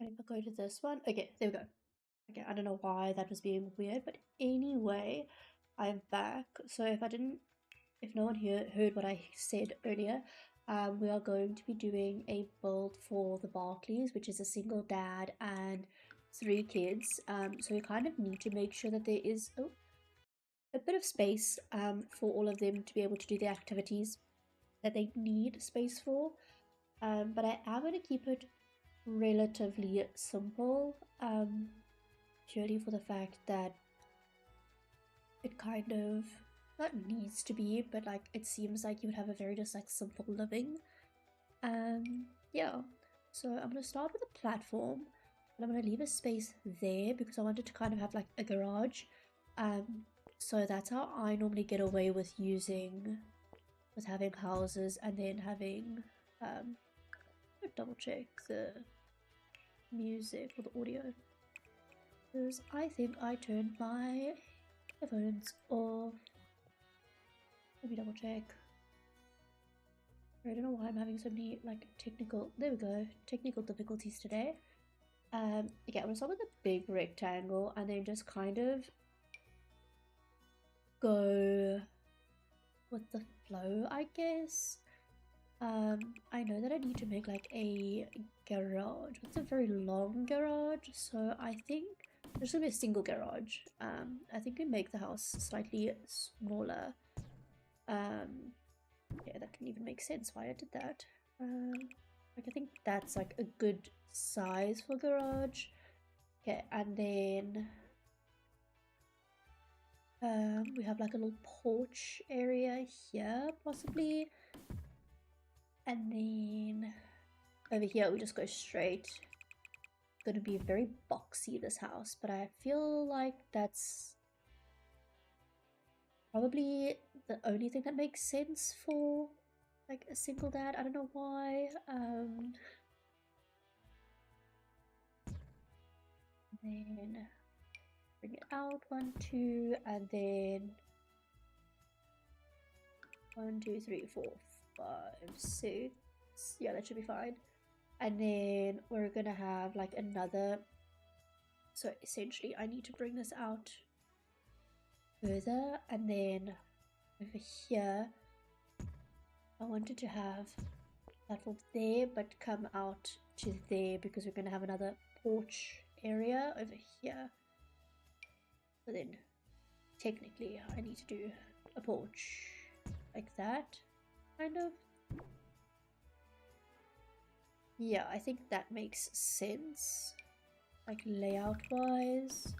And if I go to this one, okay, there we go. Okay, I don't know why that was being weird, but anyway, I'm back. So if no one here heard what I said earlier, we are going to be doing a build for the Barkleys, which is a single dad and 3 kids. So we kind of need to make sure that there is a bit of space for all of them to be able to do the activities that they need space for. But I am going to keep it relatively simple, purely for the fact that it kind of not needs to be, but like it seems like you would have a very just like simple living. Yeah. So I'm gonna start with a platform, and I'm gonna leave a space there because I wanted to kind of have like a garage. So that's how I normally get away with having houses and then having double check the music or the audio, because I think I turned my headphones off. Let me double check. I don't know why I'm having so many like there we go, technical difficulties today. Okay, I'm gonna start with a big rectangle and then just kind of go with the flow, I guess. I know that I need to make like a garage. It's a very long garage, so I think there's gonna be a single garage. I think we make the house slightly smaller. Yeah, that didn't even make sense why I did that. Like I think that's like a good size for garage. Okay, and then we have like a little porch area here, possibly. And then over here we just go straight. It's gonna be very boxy, this house, but I feel like that's probably the only thing that makes sense for like a single dad. I don't know why. Then bring it out 1, 2, and then 1, 2, 3, 4, 5, 6. Yeah, that should be fine. And then we're gonna have like another. So essentially, I need to bring this out further, and then over here, I wanted to have platform there, but come out to there because we're gonna have another porch area over here. So then, technically, I need to do a porch like that, kind of. Yeah, I think that makes sense, like layout wise.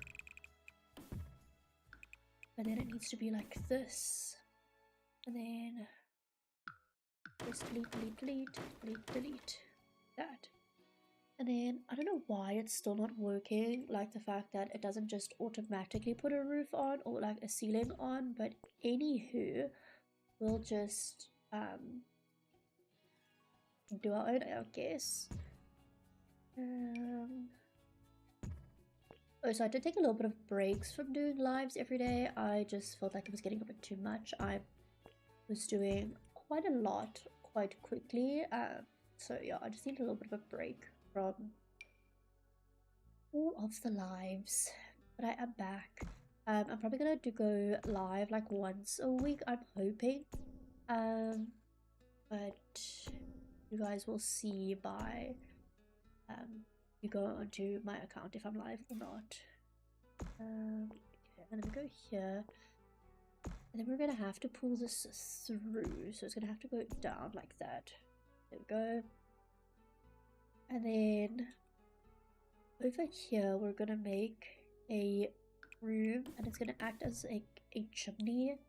And then it needs to be like this. And then just delete that. And then I don't know why it's still not working, like the fact that it doesn't just automatically put a roof on or like a ceiling on, but anywho, we'll just do our own, I guess. Oh, so I did take a little bit of breaks from doing lives every day. I just felt like it was getting a bit too much. I was doing quite a lot quite quickly. So yeah, I just need a little bit of a break from all of the lives. But I am back. I'm probably gonna go live like once a week, I'm hoping. But you guys will see by you go onto my account if I'm live or not. Okay, and then we go here. And then we're gonna have to pull this through, so it's gonna have to go down like that. There we go. And then over here we're gonna make a room, and it's gonna act as a chimney.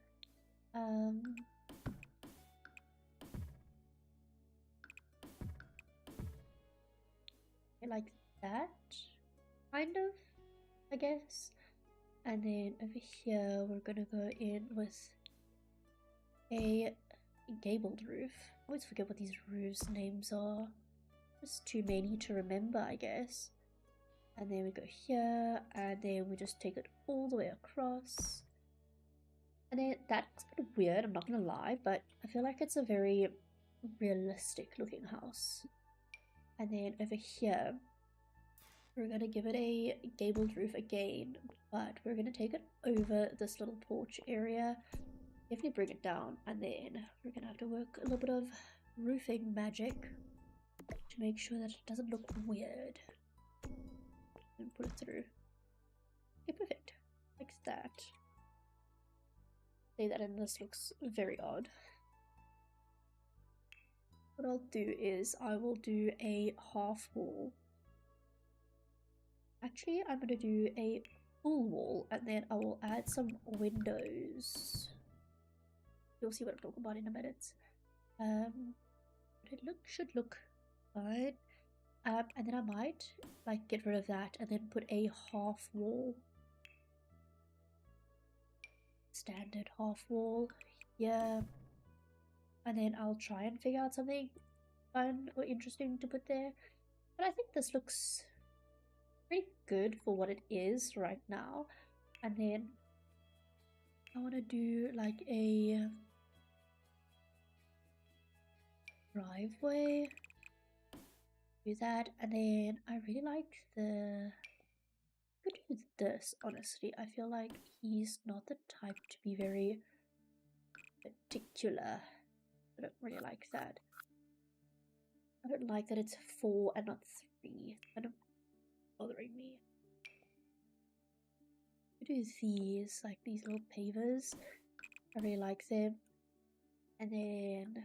Like that, kind of, I guess. And then over here we're gonna go in with a gabled roof. I always forget what these roofs names are. Just too many to remember, I guess. And then we go here, and then we just take it all the way across. And then that's kind of weird, I'm not gonna lie, but I feel like it's a very realistic looking house. And then over here, We're gonna give it a gabled roof again, but we're gonna take it over this little porch area. Definitely bring it down, and then we're gonna have to work a little bit of roofing magic to make sure that it doesn't look weird. And put it through. Okay, perfect. Like that. Say that, and this looks very odd. What I'll do is I will do a half wall. Actually, I'm gonna do a full wall, and then I will add some windows. You'll see what I'm talking about in a minute. But it should look fine. And then I might like get rid of that and then put a half wall. Standard half wall here. And then I'll try and figure out something fun or interesting to put there. But I think this looks pretty good for what it is right now. And then I want to do like a driveway. Do that, and then I really like the could do this. Honestly, I feel like he's not the type to be very particular. I don't really like that. I don't like that it's 4 and not 3. It's kind of bothering me. I do these, like these little pavers. I really like them. And then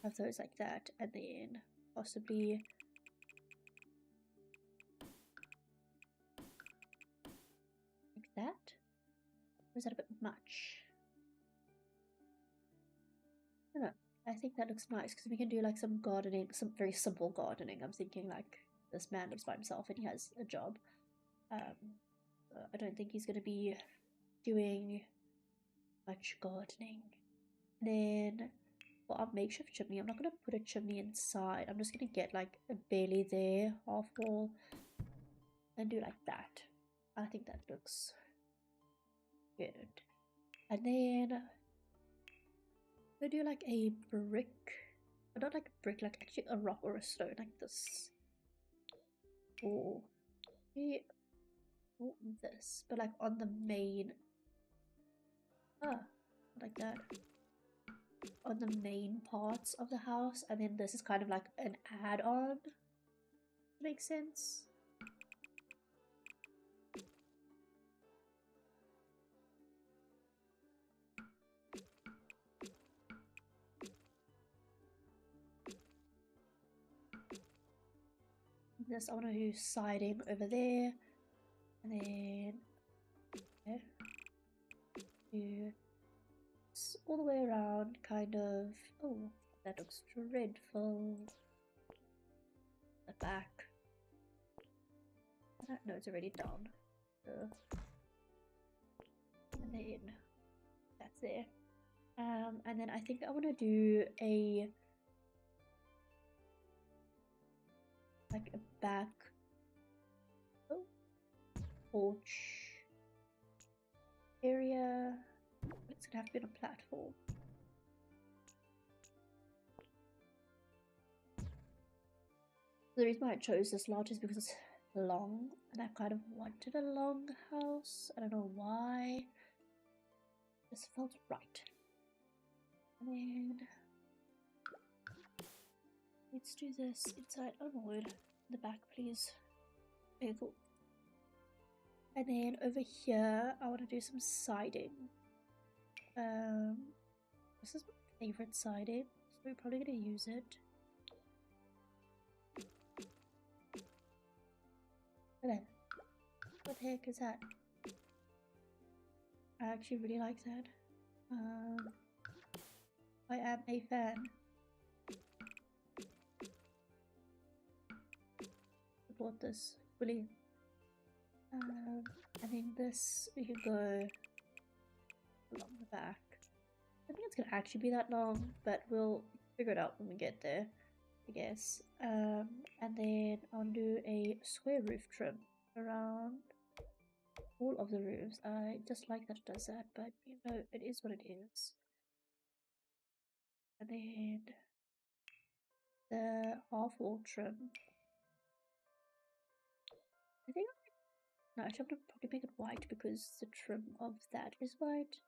have those like that, and then possibly like that. Or is that a bit much? I don't know. I think that looks nice because we can do like some gardening, some very simple gardening. I'm thinking like this man lives by himself and he has a job. I don't think he's going to be doing much gardening. And then for our makeshift chimney, I'm not going to put a chimney inside. I'm just going to get like a barely there, half wall, and do like that. I think that looks good. And then we do like a brick, but not like a brick, like actually a rock or a stone, like this. Or this, but like on the main. Like that. On the main parts of the house, and then this is kind of like an add-on. Makes sense. This I want to do siding over there, and then do this all the way around, kind of. Oh, that looks dreadful. The back. No, it's already done. And then that's there. And then I think I want to do a like a back porch area. It's gonna have to be on a platform. The reason why I chose this lot is because it's long, and I kind of wanted a long house. I don't know why. This felt right. And then let's do this inside. Oh my word. The back, please. Okay, cool. And then over here, I want to do some siding. This is my favorite siding, so we're probably going to use it. And then, what the heck is that? I actually really like that. I am a fan. Support this fully. I think this we could go along the back. I think it's gonna actually be that long, but we'll figure it out when we get there, I guess. And then I'll do a square roof trim around all of the roofs. I just like that it does that, but you know, it is what it is. And then the half wall trim. I think no, I should probably make it white because the trim of that is white.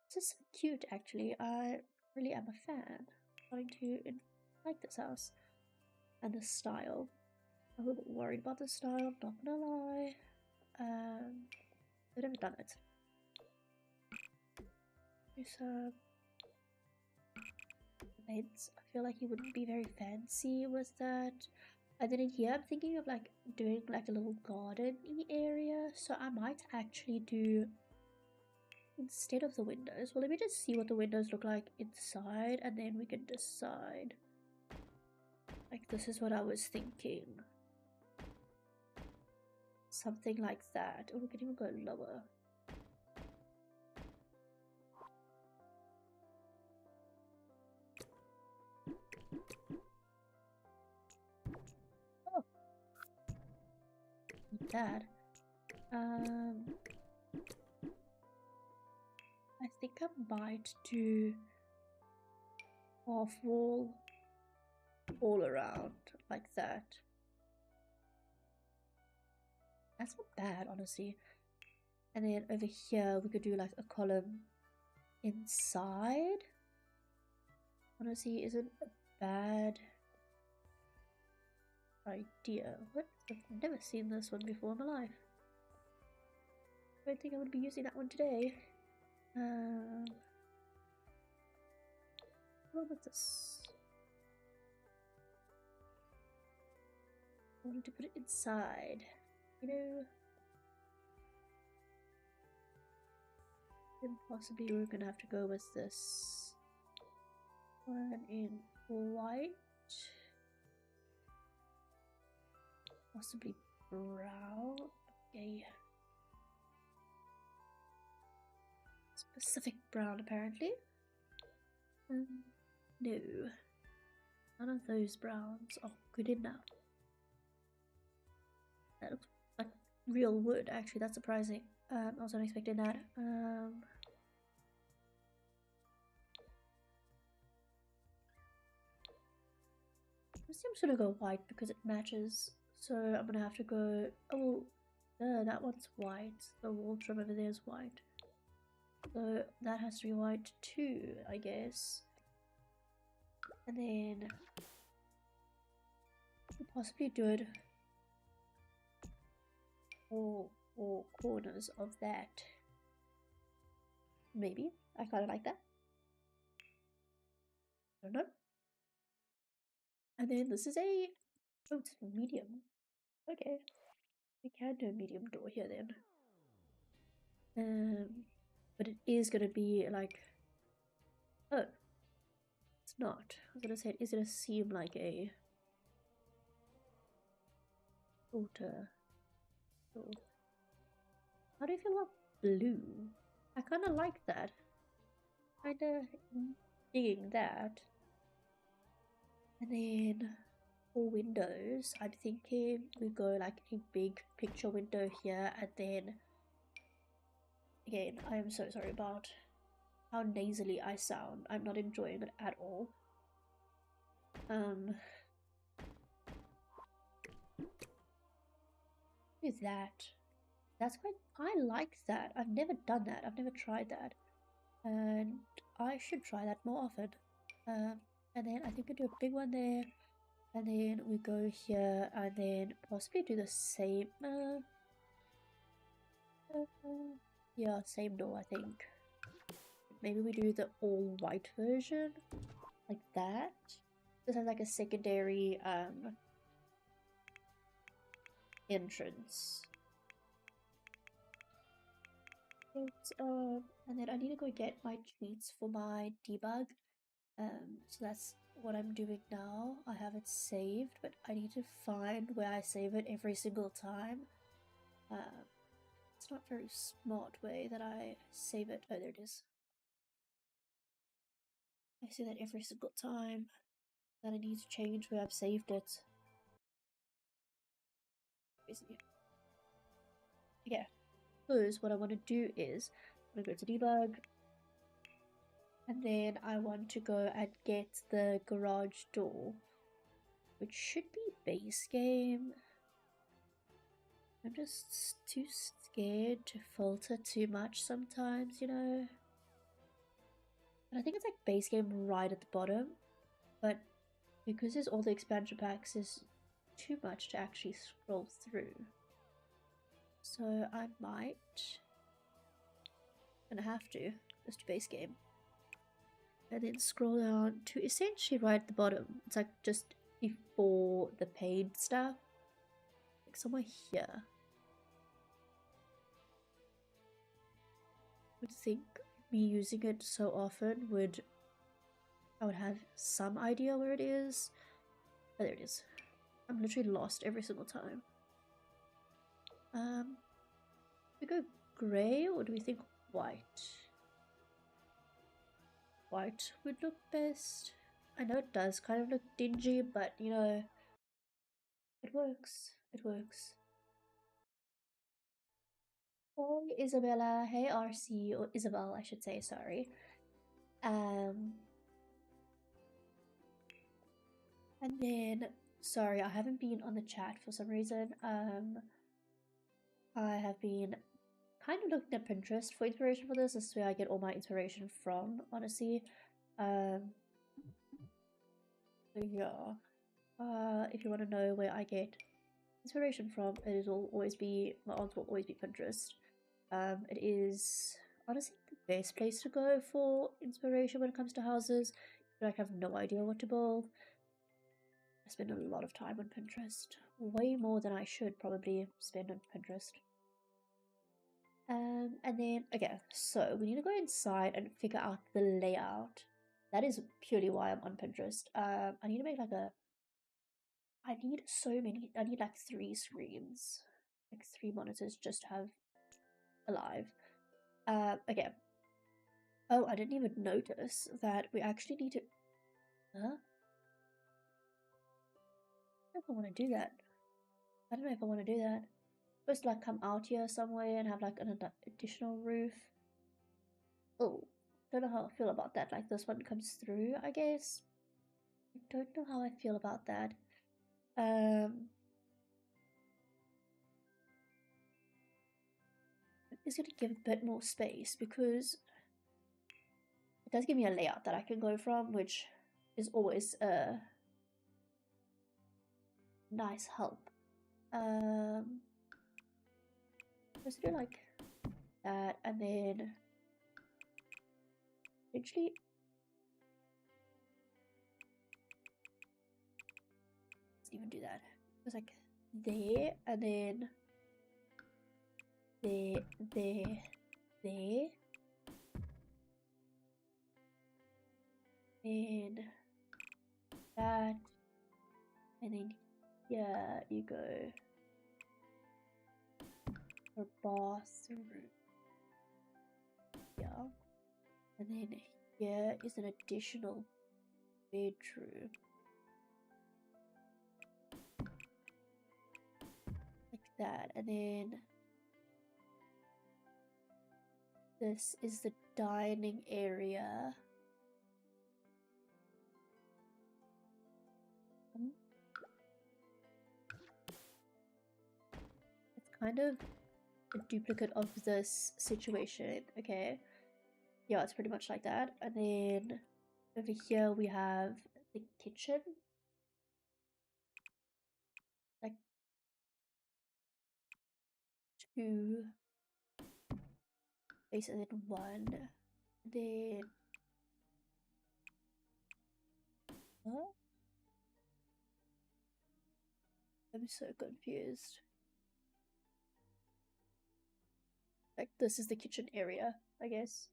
This is so cute, actually. I really am a fan. I'm starting to like this house and the style. I'm a little bit worried about the style, not gonna lie. I've never done it. There's lids. I feel like he wouldn't be very fancy with that. And then in here, I'm thinking of like doing like a little garden-y area. So I might actually do, instead of the windows, well, let me just see what the windows look like inside and then we can decide. Like, this is what I was thinking. Something like that. Oh, we can even go lower. Oh. Not bad. I think I might do half wall all around like that. That's not bad, honestly. And then over here we could do like a column inside. Honestly, isn't a bad idea. What? I've never seen this one before in my life. I don't think I would be using that one today. What was this? I wanted to put it inside. You know, then possibly we're gonna have to go with this one in white, possibly brown. Okay, specific brown apparently. No, none of those browns are good enough. That looks like real wood, actually. That's surprising. I wasn't expecting that. I'm just gonna go white because it matches. So I'm gonna have to go. Oh, that one's white. The wall trim over there is white. So that has to be white too, I guess. And then we'll possibly do it for four corners of that. Maybe. I kind of like that. I don't know. And then this is a, oh, it's medium. Okay. We can do a medium door here then. But it is gonna be like, oh, it's not. I was gonna say it is gonna seem like a shorter door. How do you feel about blue? I kind of like that. Kinda digging that. And then for windows, I'm thinking we go like a big picture window here, and then again, I am so sorry about how nasally I sound. I'm not enjoying it at all. Do that. That's quite, I like that. I've never done that. I've never tried that. And I should try that more often. And then I think we do a big one there. And then we go here and then possibly do the same. Yeah, same door, I think. Maybe we do the all white version. Like that. This has like a secondary entrance. And then I need to go get my treats for my debug. So that's what I'm doing now. I have it saved, but I need to find where I save it every single time. It's not a very smart way that I save it. Oh, there it is. I see that every single time that I need to change where I've saved it. Yeah, because what I want to do is I'm going to go to debug, and then I want to go and get the garage door, which should be base game. I'm just too scared to filter too much sometimes, you know? And I think it's like base game right at the bottom, but because there's all the expansion packs, there's too much to actually scroll through. So I might, gonna have to, just do base game. And then scroll down to essentially right at the bottom. It's like just before the paid stuff. Like somewhere here. I would think me using it so often I would have some idea where it is. Oh, there it is. I'm literally lost every single time. We go grey or do we think white? White would look best. I know it does kind of look dingy, but you know, it works. It works. Hey Isabella, hey RC, or Isabel, I should say, sorry. And then, sorry, I haven't been on the chat for some reason. I have been kind of looking at Pinterest for inspiration for this. This is where I get all my inspiration from, honestly. So yeah. If you want to know where I get inspiration from, it will always be, my answer will always be Pinterest. It is honestly the best place to go for inspiration when it comes to houses. Like I have no idea what to build. I spend a lot of time on Pinterest, way more than I should probably spend on Pinterest. And then okay, so we need to go inside and figure out the layout. That is purely why I'm on Pinterest. I need to make like I need so many. I need like 3 screens, like 3 monitors just to have alive. Okay. Oh, I didn't even notice that we actually need to. Huh? I don't know if I want to do that. I don't know if I want to do that. Supposed to like come out here somewhere and have like an additional roof. Oh, don't know how I feel about that. Like this one comes through, I guess. I don't know how I feel about that. It's gonna give a bit more space because it does give me a layout that I can go from, which is always a nice help. Let's do like that, and then eventually let's even do that. It's like there, and then there, there, and that, and then here you go for bathroom. Yeah, and then here is an additional bedroom. Like that, and then this is the dining area. It's kind of a duplicate of this situation, okay? Yeah, it's pretty much like that. And then over here we have the kitchen. Like 2 spaces and then 1. Then huh? I'm so confused. Like this is the kitchen area, I guess.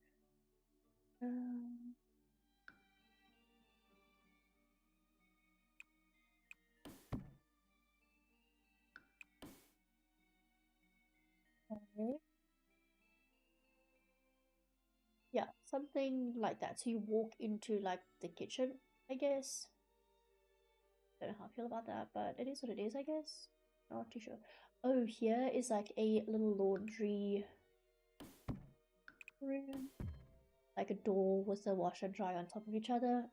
Okay. Yeah, something like that. So you walk into like the kitchen, I guess. Don't know how I feel about that, but it is what it is, I guess. Not too sure. Oh, here is like a little laundry room. Like a door with a washer and dryer on top of each other.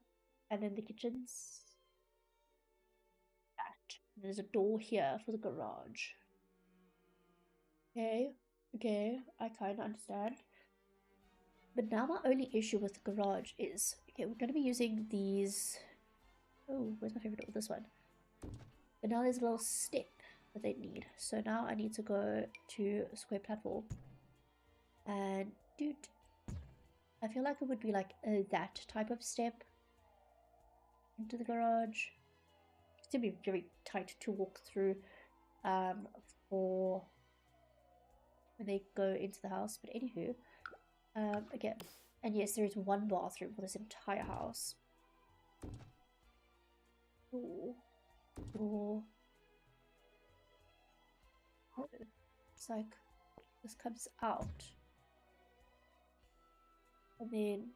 And then the kitchen's that. There's a door here for the garage. Okay, I kind of understand. But now my only issue with the garage is, okay, we're going to be using these. Oh, where's my favorite door? This one. But now there's a little step that they need. So now I need to go to a square platform. And, dude, I feel like it would be like that type of step into the garage. It's going to be very tight to walk through for when they go into the house. But anywho, again, and yes, there is one bathroom for this entire house. Ooh. Ooh. Oh, it's like this comes out, and then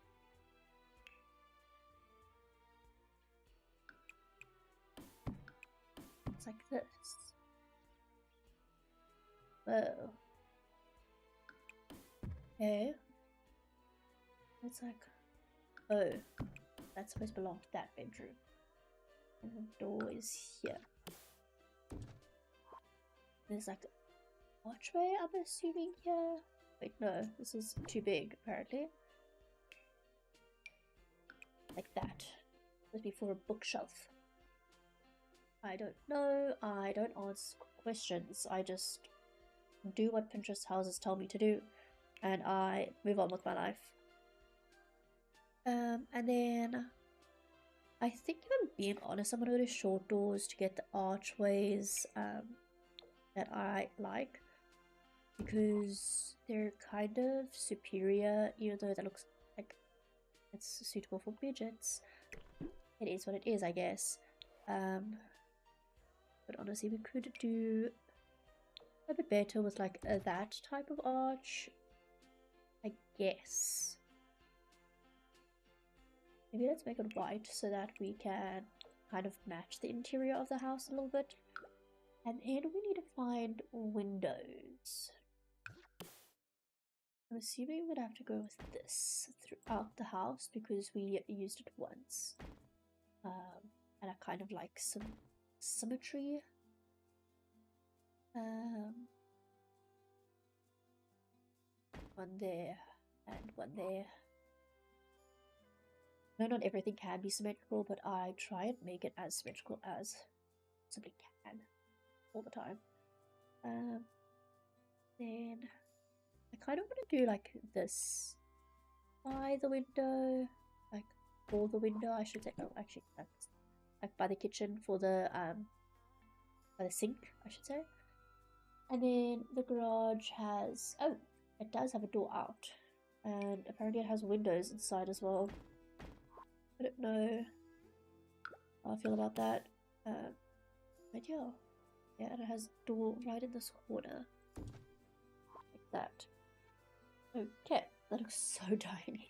it's like this. Whoa. Okay. It's like, oh, that's supposed to belong to that bedroom. And the door is here. There's like an archway, I'm assuming here. Wait, no, this is too big, apparently. Like that. Supposed to be for a bookshelf. I don't know. I don't ask questions. I just do what Pinterest houses tell me to do. And I move on with my life. And then I think, if I'm being honest, I'm gonna go to short doors to get the archways that I like, because they're kind of superior, even though that looks like it's suitable for midgets. It is what it is, I guess. But honestly, we could do a bit better with like that type of arch, I guess. Maybe let's make it white so that we can kind of match the interior of the house a little bit. And then we need to find windows. I'm assuming we're gonna have to go with this throughout the house because we used it once. And I kind of like some symmetry. One there and one there. No, not everything can be symmetrical, but I try and make it as symmetrical as possibly can all the time. Then I kind of want to do like this by the window, like for the window, I should say. Oh, actually, that's like by the kitchen for the by the sink, I should say. And then the garage has, oh, it does have a door out, and apparently it has windows inside as well. I don't know how I feel about that. But yeah, it has a door right in this corner, like that. Okay, that looks so tiny.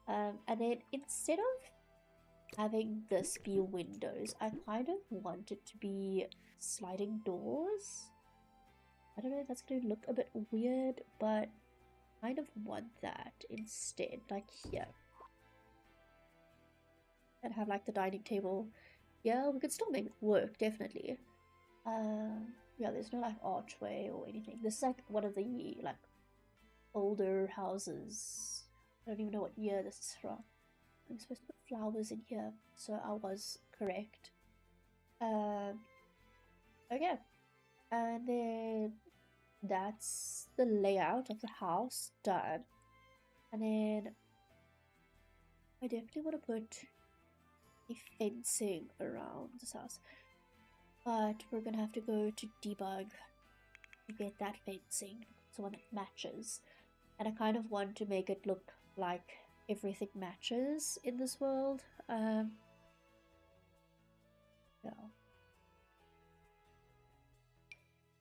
And then instead of having this be windows, I kind of want it to be sliding doors. I don't know if that's going to look a bit weird, but I kind of want that instead, like here. And have like the dining table. Yeah, we could still make it work, definitely. Yeah, there's no like archway or anything. This is like one of the like older houses. I don't even know what year this is from. I'm supposed to put flowers in here, so I was correct. Okay, and then that's the layout of the house done. And then I definitely want to put a fencing around this house, but we're gonna have to go to debug to get that fencing, so one that matches. And I kind of want to make it look like everything matches in this world. Yeah.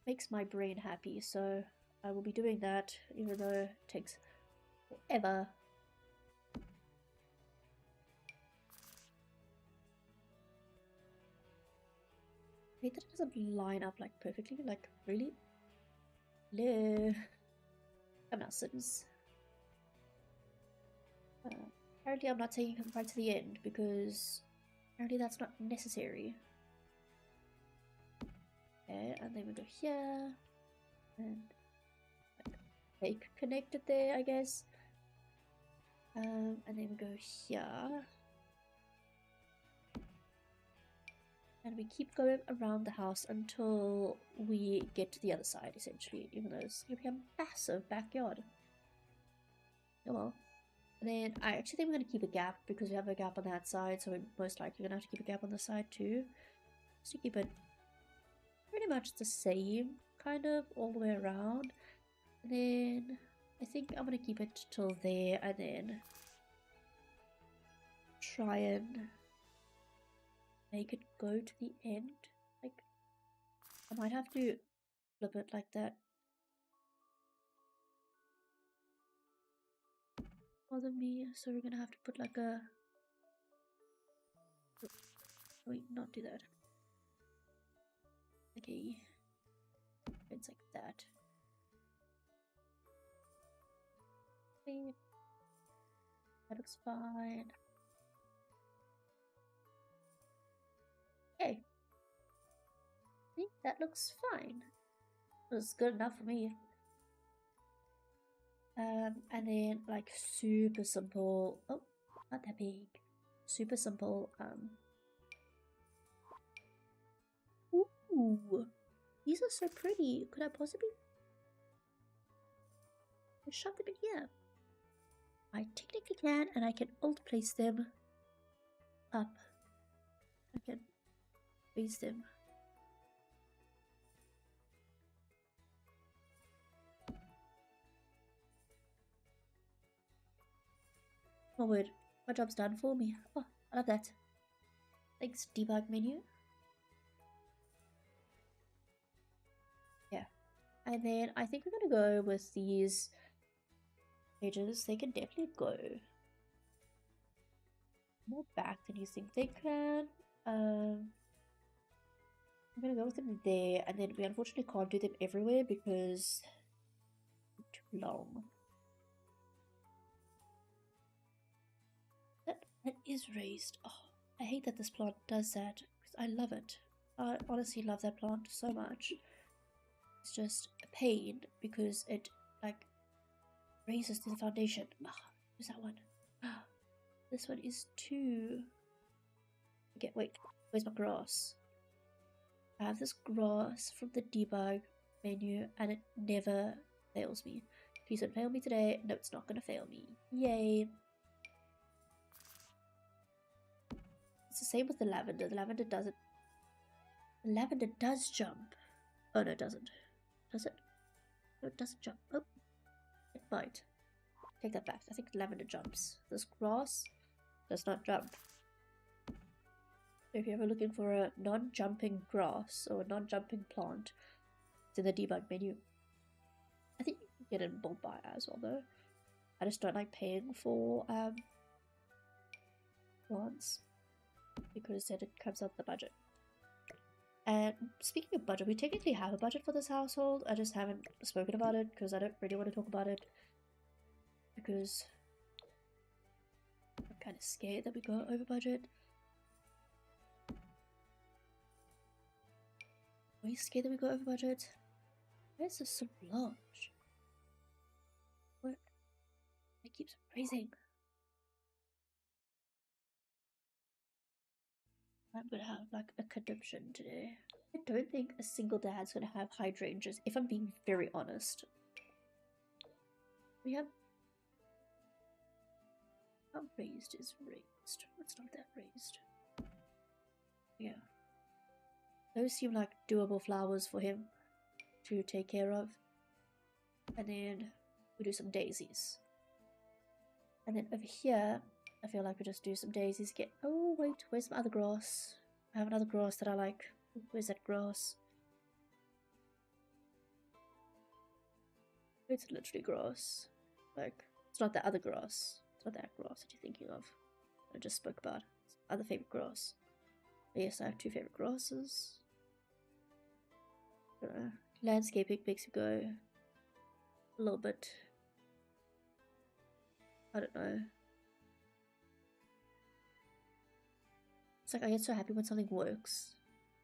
Makes my brain happy, so I will be doing that, even though it takes forever. I hate that it doesn't line up like perfectly, like really? Hello? I'm not Sims. Apparently I'm not taking him right to the end because apparently that's not necessary. Okay, and then we go here. And like connected there, I guess. And then we go here. And we keep going around the house until we get to the other side, essentially, even though it's going to be a massive backyard. Oh well. And then I actually think we're going to keep a gap because we have a gap on that side, so we're most likely going to have to keep a gap on the side too. Just to keep it pretty much the same, kind of, all the way around. And then I think I'm going to keep it till there and then try and make it go to the end. Like, I might have to flip it like that. Bother me, so we're gonna have to put like a... Wait, not do that. Okay. It's like that. Okay. That looks fine. Okay. I think that looks fine. It was good enough for me. And then like super simple. Oh, not that big. Super simple. Ooh, these are so pretty. Could I possibly shove them in here? I technically can, and I can alt place them up. I can raise them. Oh word, my job's done for me. Oh, I love that. Thanks, debug menu. Yeah. And then I think we're gonna go with these pages. They can definitely go more back than you think they can. I'm gonna go with them there, and then we unfortunately can't do them everywhere because it's too long. That is raised. Oh, I hate that this plant does that because I love it. I honestly love that plant so much. It's just a pain because it like raises to the foundation. Who's that one? This one is too... Okay, wait, where's my grass? I have this grass from the debug menu and it never fails me. Please don't fail me today. No, it's not going to fail me. Yay. It's the same with the lavender. The lavender doesn't... The lavender does jump. Oh, no, it doesn't. Does it? No, it doesn't jump. Oh, it might. Take that back. I think lavender jumps. This grass does not jump. So if you're ever looking for a non-jumping grass or a non-jumping plant, it's in the debug menu. I think you can get it in bulk buy as well though. I just don't like paying for plants because then it comes out the budget. And speaking of budget, we technically have a budget for this household. I just haven't spoken about it because I don't really want to talk about it because I'm kind of scared that we go over budget. Are you scared that we go over budget? Why is this so large? What? It keeps raising. I'm gonna have like a conniption today. I don't think a single dad's gonna have hydrangeas, if I'm being very honest. We have... How raised is raised? It's not that raised. Yeah. Those seem like doable flowers for him to take care of. And then we do some daisies. And then over here, I feel like we just do some daisies. Get... Oh, wait, where's my other grass? I have another grass that I like. Where's that grass? It's literally grass. Like, it's not that other grass. It's not that grass that you're thinking of. I just spoke about. It's my other favorite grass. But yes, I have two favorite grasses. Landscaping makes you go a little bit... I don't know. It's like I get so happy when something works.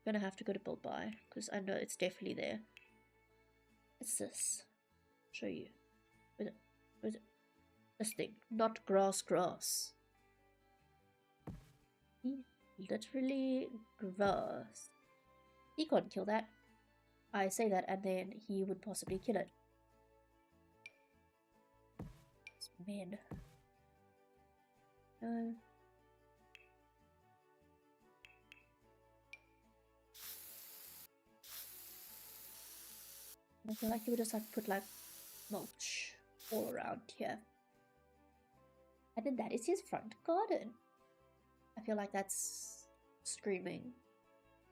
I'm gonna have to go to build buy because I know it's definitely there. What's this? Show you. What is it? What is it? This thing. Not grass. Literally grass. He can't kill that. I say that and then he would possibly kill it. It's men. No. I feel like he would just like put like mulch all around here. And then that is his front garden. I feel like that's screaming.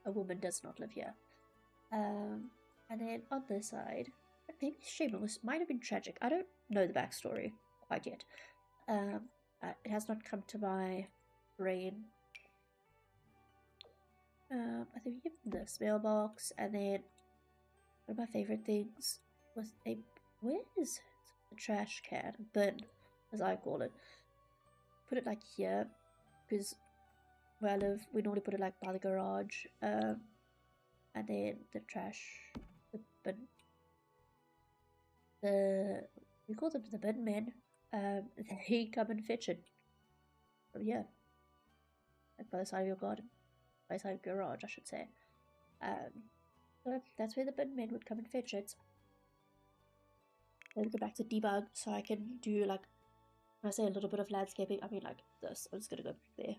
A woman does not live here. And then on this side, maybe shame it might have been tragic. I don't know the backstory quite yet. It has not come to my brain. I think we give this mailbox, and then one of my favorite things was where is the trash can? Bin, as I call it. Put it like here, because where I live, we normally put it like by the garage. And then the trash, the bin, we call them the bin men. They come and fetch it from here, like by the side of your garden, by the side of your garage, I should say. So that's where the bin men would come and fetch it. Then go back to debug, so I can do like, when I say a little bit of landscaping, I mean like this. I'm just gonna go there.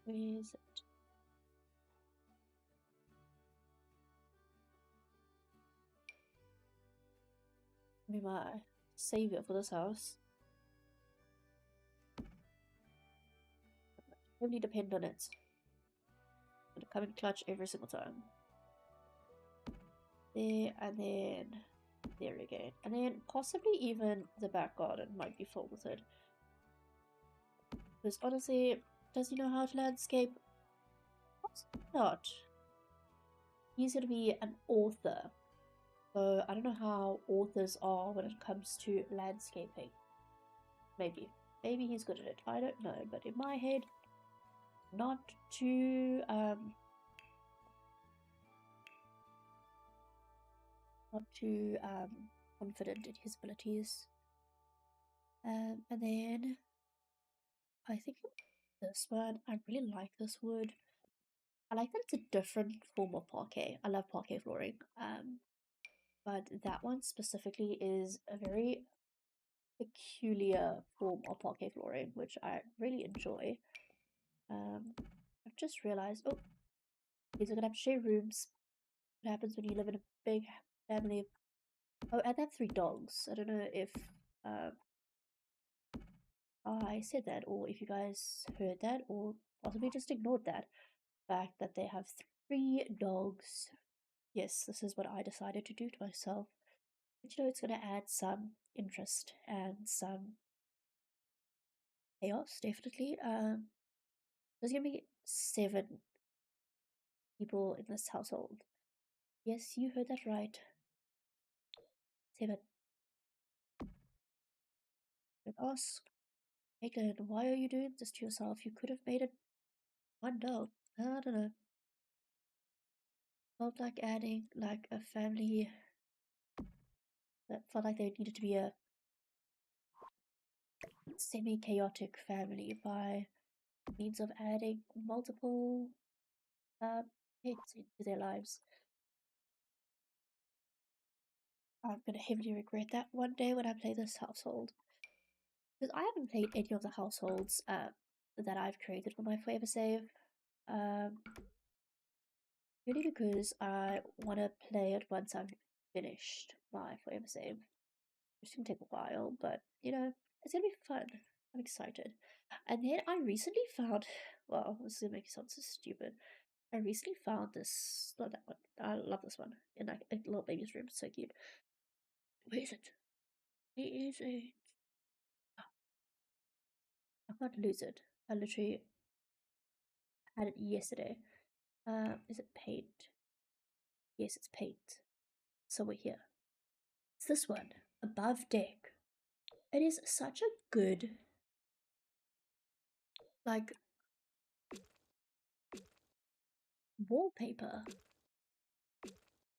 Where is it? Be my savior for this house. Heavily depend on it. Gonna come in clutch every single time. There, and then there again. And then possibly even the back garden might be full with it. Because honestly, does he know how to landscape? Possibly not. He's gonna be an author. So I don't know how authors are when it comes to landscaping. Maybe. Maybe he's good at it. I don't know. But in my head, not too confident in his abilities. And then I think this one, I really like this wood. I like that it's a different form of parquet. I love parquet flooring. But that one specifically is a very peculiar form of parquet flooring, which I really enjoy. I've just realized, oh, these are gonna have to share rooms. What happens when you live in a big family? Oh, and they have 3 dogs. I don't know if I said that, or if you guys heard that, or possibly just ignored that fact that they have 3 dogs. Yes, this is what I decided to do to myself. But you know, it's going to add some interest and some chaos, definitely. There's going to be 7 people in this household. Yes, you heard that right. 7. Don't ask, Megan, why are you doing this to yourself? You could have made it 1 dog. I don't know. Felt like adding like a family that felt like there needed to be a semi-chaotic family by means of adding multiple pets into their lives. I'm gonna heavily regret that one day when I play this household. Because I haven't played any of the households that I've created for my forever save. Really because I want to play it once I've finished my forever save. It's gonna take a while, but you know, it's gonna be fun. I'm excited. And then I recently found, well, this is gonna make it sound so stupid. I recently found this, not that one. I love this one in like a little baby's room. It's so cute. Where is it? Where is it? Oh, I can't lose it. I literally had it yesterday. Is it paint? Yes, it's paint. So we're here. It's this one, above deck. It is such a good, like, wallpaper.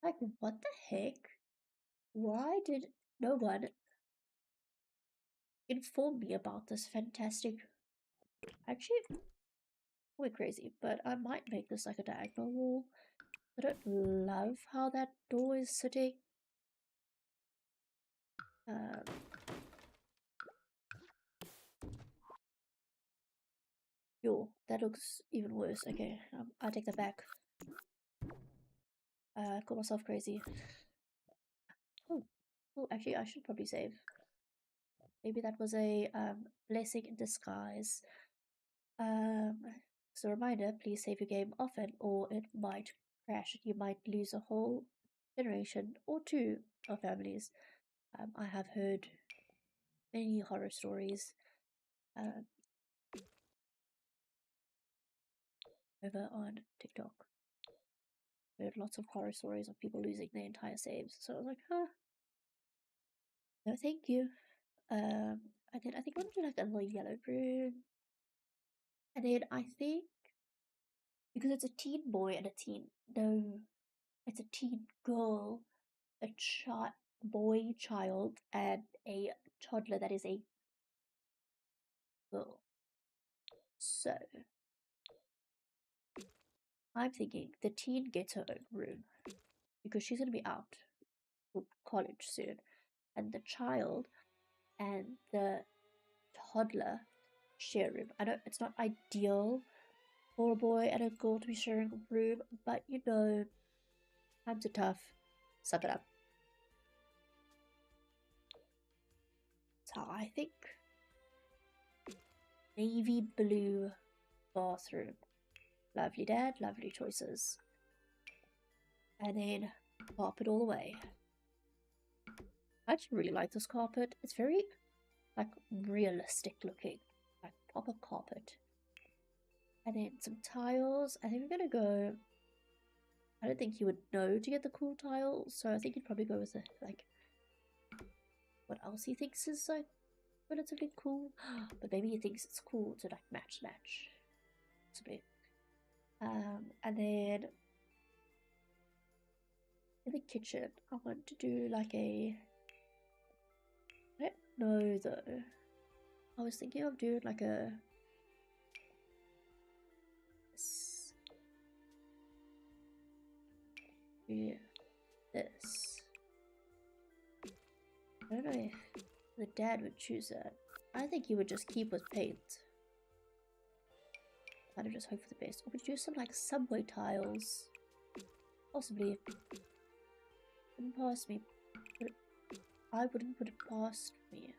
Like, what the heck? Why did no one inform me about this fantastic... Actually, we're crazy, but I might make this like a diagonal wall. I don't love how that door is sitting. Yo, that looks even worse. Okay, I'll take that back. Call myself crazy. Oh, actually, I should probably save. Maybe that was a blessing in disguise. So reminder, please save your game often or it might crash. You might lose a whole generation or two of families. I have heard many horror stories over on TikTok. Heard lots of horror stories of people losing their entire saves. So I was like, huh. No, thank you. I think I want to do like a little yellow broom. And then I think because it's a teen boy and a teen no, it's a teen girl, a boy child, and a toddler that is a girl. So I'm thinking the teen gets her own room because she's gonna be out for college soon, and the child and the toddler share a room. I know it's not ideal for a boy and a girl to be sharing a room, but you know, times are tough. Suck it up. So I think navy blue bathroom. Lovely, Dad. Lovely choices. And then carpet all the way. I actually really like this carpet. It's very like realistic looking, like proper carpet. And then some tiles. I think we're gonna go. I don't think he would know to get the cool tiles, so I think he'd probably go with the like what else he thinks is like relatively cool. But maybe he thinks it's cool to like match. Possibly. And then in the kitchen, I want to do like a. I don't know though. I was thinking of doing like a. Yeah, this. I don't know if the dad would choose that. I think he would just keep with paint. Kind of just hope for the best. Or would you do some like subway tiles? Possibly. Wouldn't pass me. But I wouldn't put it past me.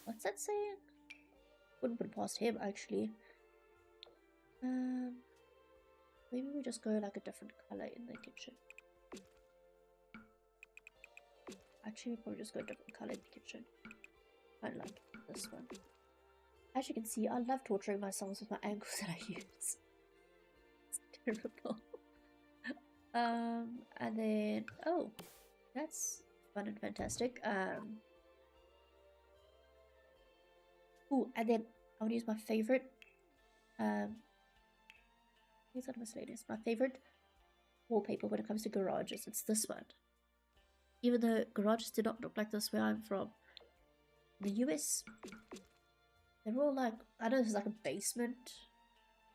What's that saying? Wouldn't put it past him actually. Maybe we just go like a different color in the kitchen. Actually, we'll probably just go a different color in the kitchen. I like this one. As you can see, I love torturing myself with my angles that I use. It's terrible. And then oh, that's fun and fantastic. Oh, and then I want to use my favorite. These are miscellaneous. My favorite wallpaper when it comes to garages. It's this one. Even though garages do not look like this where I'm from. In the US, they're all like, I know there's like a basement,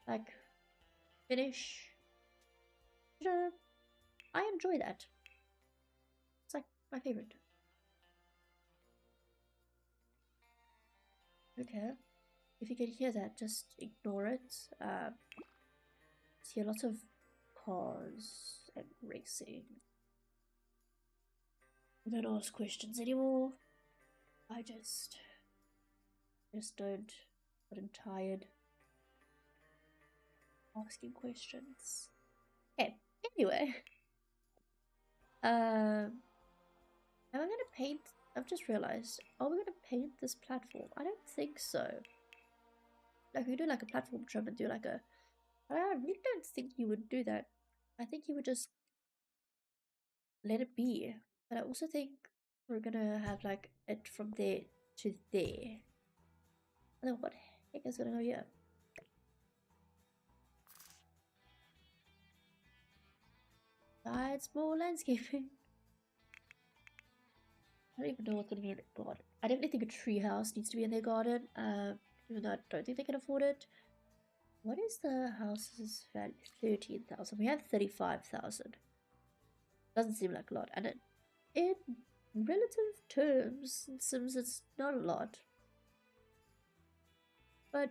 like, finish. You know, I enjoy that. It's like my favorite. Okay. If you can hear that, just ignore it. See a lot of cars and racing. I don't ask questions anymore. I just don't. But I'm tired asking questions. Okay. Anyway, am I gonna paint? I've just realized. Are we gonna paint this platform? I don't think so. Like we do like a platform trim and do like a. I really don't think you would do that. I think you would just let it be. But I also think we're gonna have like it from there to there. I don't know what the heck is gonna go here. Besides more landscaping. I don't even know what's gonna be in their garden. I definitely think a tree house needs to be in their garden. Even though I don't think they can afford it. What is the house's value? 13,000. We have 35,000. Doesn't seem like a lot. And in relative terms, in Sims, it's not a lot. But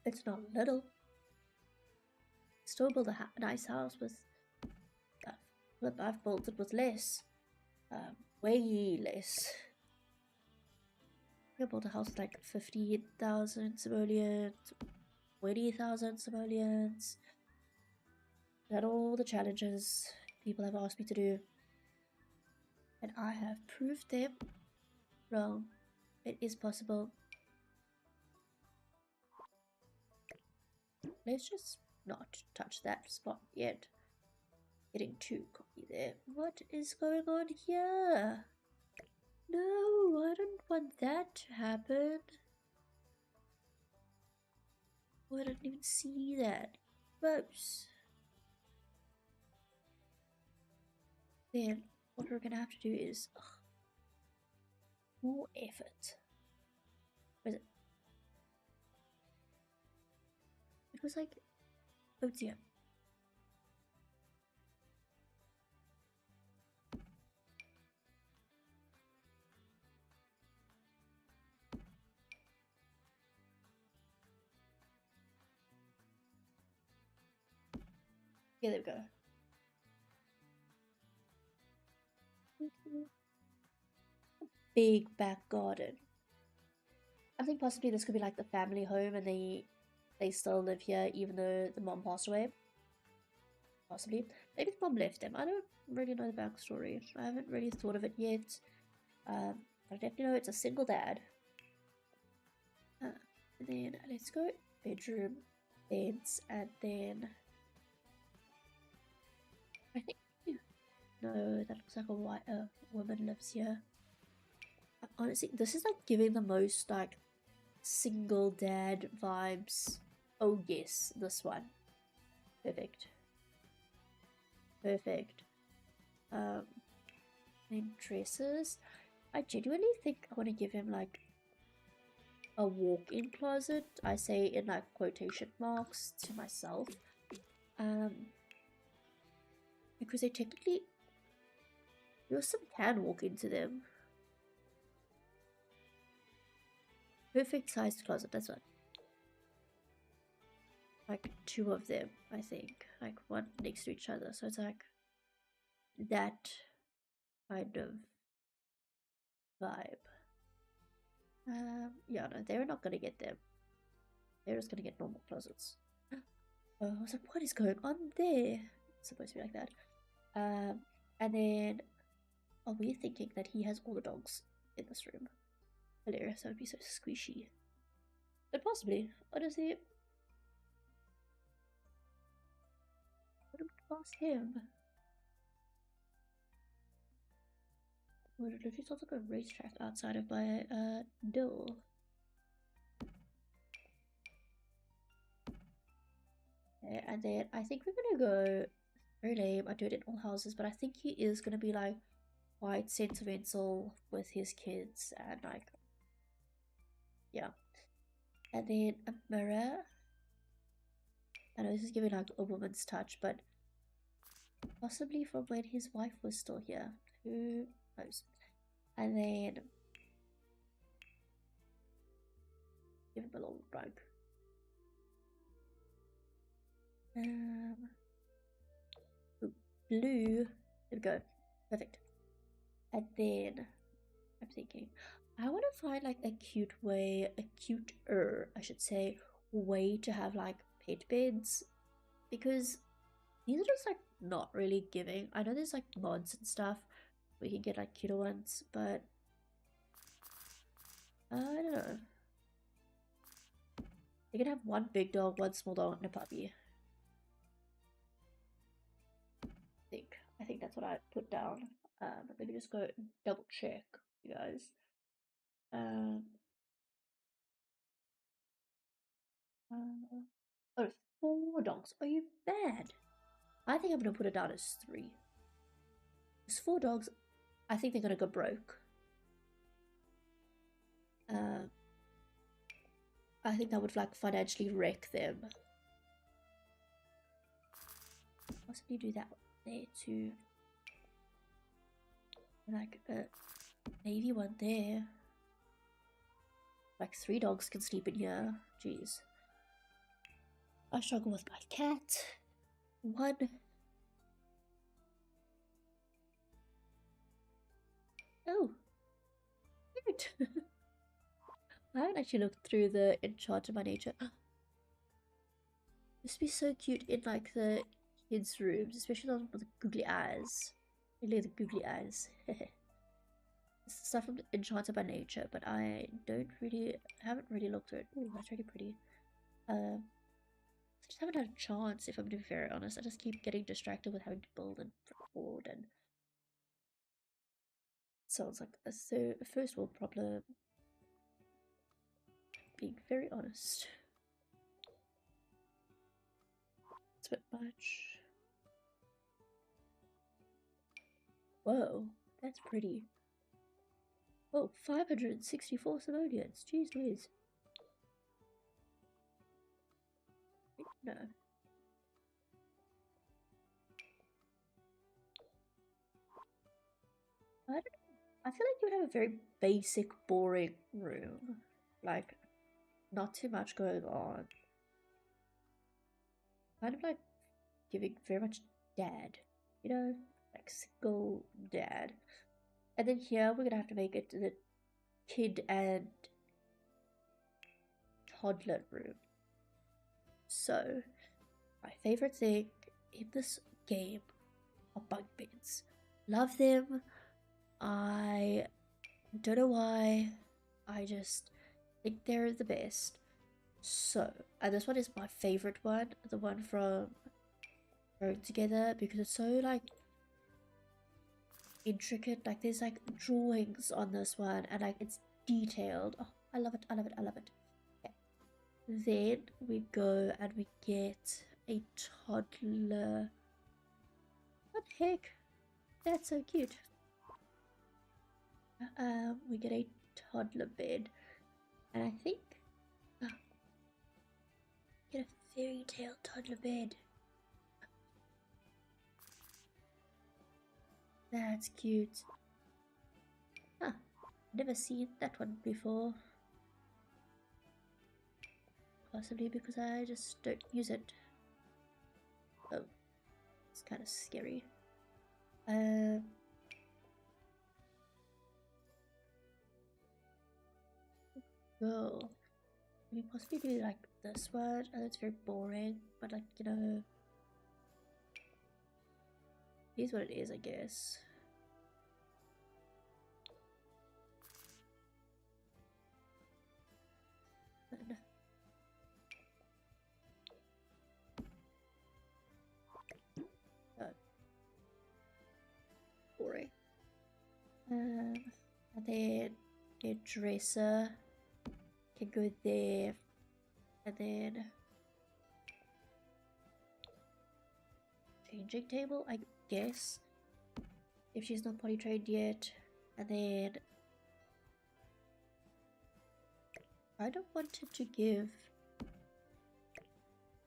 it's not little. Still build a nice house with. I've built it with less. Way less. I built a house with like 50,000 simoleons, 20,000 simoleons. Done all the challenges people have asked me to do. And I have proved them wrong. It is possible. Let's just not touch that spot yet. Getting too cocky there. What is going on here? No, I don't want that to happen. Oh, I didn't even see that. Gross. Then what we're gonna have to do is more effort. Where is it? It was like, oh dear. Yeah, there we go. Big back garden. I think possibly this could be like the family home and they still live here even though the mom passed away. Possibly. Maybe the mom left them. I don't really know the backstory. I haven't really thought of it yet. But I definitely know it's a single dad. And then let's go bedroom, beds, and then I think no, that looks like a white woman lives here. Honestly, this is like giving the most like single dad vibes. Oh yes, this one. Perfect. Perfect. Then dresses. I genuinely think I want to give him like a walk-in closet. I say in like quotation marks to myself. Because they technically you also can walk into them. Perfect sized closet, that's what. Like two of them, I think. Like one next to each other. So it's like that kind of vibe. Yeah, no, they're not gonna get them. They're just gonna get normal closets. I was like, what is going on there? It's supposed to be like that. And then are we thinking that he has all the dogs in this room? Hilarious, that would be so squishy. But possibly, honestly, would have lost him. Would it literally sounds like a racetrack outside of my door. Okay, and then I think we're gonna go very lame. I do it in all houses, but I think he is gonna be like quite sentimental with his kids and like yeah. And then a mirror. I know this is giving like a woman's touch, but possibly from when his wife was still here. Who knows? And then give him a little rug. Ooh, blue. There we go. Perfect. And then I'm thinking, I want to find like a cute way, a cuter, I should say, way to have like pet beds because these are just like not really giving. I know there's like mods and stuff where you can get like cuter ones, but I don't know. You can have one big dog, one small dog, and a puppy. I think that's what I put down. Let me just go double check, you guys. Um, oh, 4 dogs. Are you bad? I think I'm gonna put it down as 3. There's 4 dogs. I think they're gonna go broke. I think that would like financially wreck them. Possibly do that there too. Like a navy one there. Like 3 dogs can sleep in here. Jeez. I struggle with my cat. 1. Oh. Cute. I haven't actually looked through the Enchanted by Nature. This would be so cute in like the kids' rooms, especially the one with the googly eyes. Really the googly eyes. This is stuff from Enchanted by Nature, but I haven't really looked through it. Ooh, that's really pretty. I just haven't had a chance, if I'm to be very honest. I just keep getting distracted with having to build and record, and sounds like a first world problem. Being very honest. It's a bit much. Whoa, that's pretty. Oh, 564 simoleons. Jeez Louise. No. I don't know. I feel like you would have a very basic, boring room. Like, not too much going on. Kind of like giving very much dad. You know? Like single dad. And then here we're gonna have to make it the kid and toddler room. So, my favorite thing in this game are bunk beds. Love them. I don't know why. I just think they're the best. So, and this one is my favorite one. The one from Growing Together, because it's so like intricate. Like there's like drawings on this one, and like it's detailed. Oh, I love it. I love it. I love it. Okay. Then we go and we get a toddler. What the heck? That's so cute. We get a toddler bed, and I think get a fairy tale toddler bed. That's cute. Huh, never seen that one before. Possibly because I just don't use it. Oh, it's kind of scary. Go. We possibly do like this one. I know it's very boring, but like, you know, here's what it is, I guess. Boring. And then your dresser can go there, and then changing table, I guess, if she's not potty trained yet. And then I don't want to give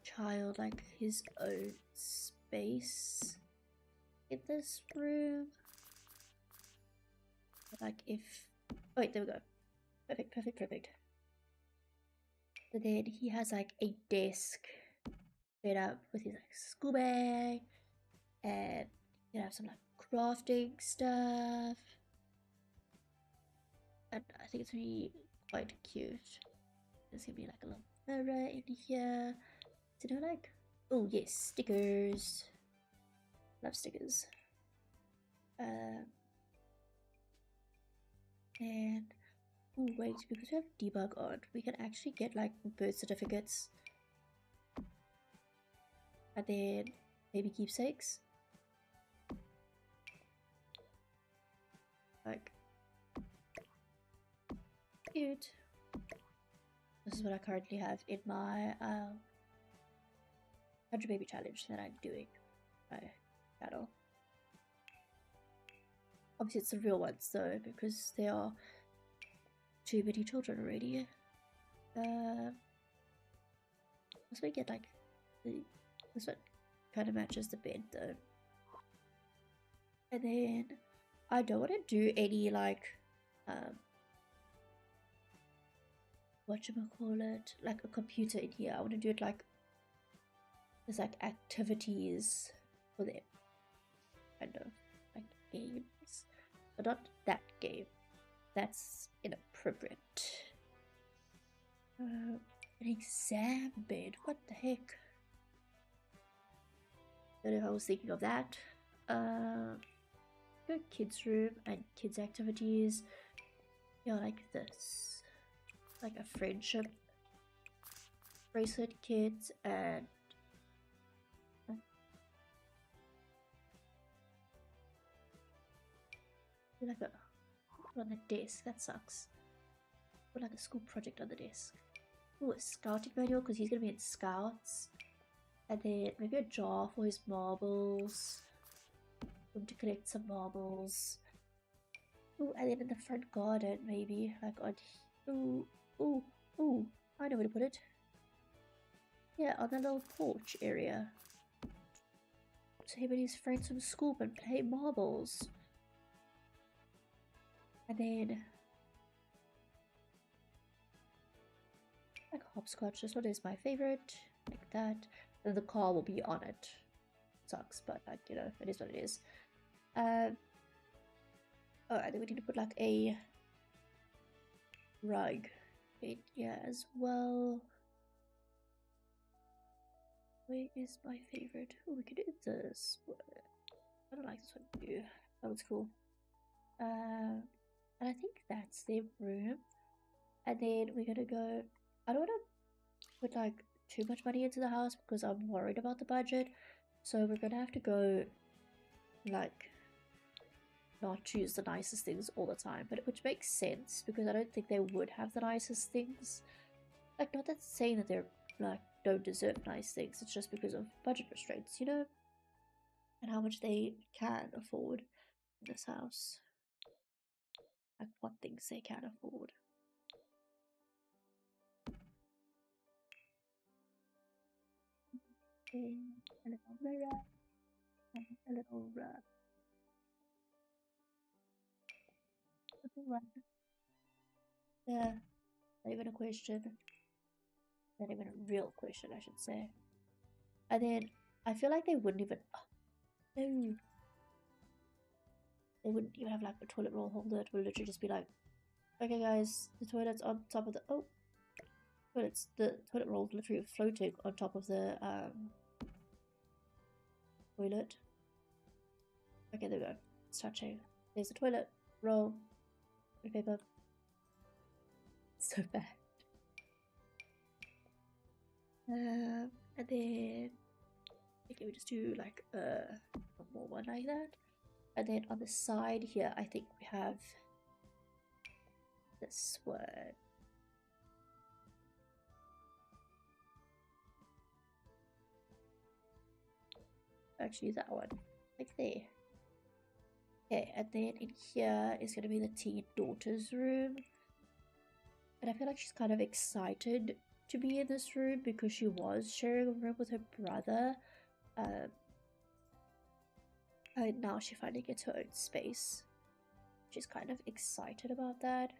child like his own space in this room. But like if oh wait, there we go. Perfect, perfect, perfect. But then he has like a desk set up with his like school bag, and you have some like crafting stuff, and I think it's really quite cute. There's gonna be like a little mirror in here. Did I like? Oh yes, stickers. Love stickers. And oh wait, because we have debug on, we can actually get like birth certificates, and then maybe keepsakes. Like cute. This is what I currently have in my 100 baby challenge that I'm doing. my channel. Obviously, it's the real ones though, because there are too many children already. Let's make it like this one kind of matches the bed though. And then I don't want to do any like whatchamacallit, like a computer in here. I want to do it like there's like activities for them, kind of like games, but not that game. That's inappropriate. An exam bed. What the heck? I don't know if I was thinking of that. Go kids room and kids activities. Yeah, like this. Like a friendship bracelet, kids, and like a on the desk. That sucks. Put like a school project on the desk. Ooh, a scouting manual because he's gonna be in scouts. And then maybe a jar for his marbles. Room to collect some marbles. Ooh, and then in the front garden maybe like on. Ooh, I know where to put it. Yeah, on the little porch area. So him and his friends from school can play marbles. And then like hopscotch, this one is my favorite. Like that. And the car will be on it. Sucks, but like, you know, it is what it is. Oh, and then we need to put like a rug in here as well. Where is my favorite? Oh, we could do this. I don't like this one too. That was cool. And I think that's their room. And then we're gonna go. I don't want to put like too much money into the house because I'm worried about the budget. So we're gonna have to go like not choose the nicest things all the time, but which makes sense because I don't think they would have the nicest things. Like, not that saying that they're like don't deserve nice things, it's just because of budget restraints, you know, and how much they can afford in this house, like what things they can afford. Okay, a little mirror and a little rug. Yeah, not even a question. Not even a real question, I should say. And then I feel like they wouldn't even. Oh, no. They wouldn't even have like a toilet roll holder. It would literally just be like, okay, guys, the toilet's on top of the. Oh, but it's the toilet roll literally floating on top of the toilet. Okay, there we go. It's touching. There's the toilet roll. Paper. It's so bad. And then I think we just do like one more one like that. And then on the side here, I think we have this one. Actually, that one, like there. Okay, and then in here is going to be the teen daughter's room. And I feel like she's kind of excited to be in this room because she was sharing a room with her brother. And now she finally gets her own space. She's kind of excited about that.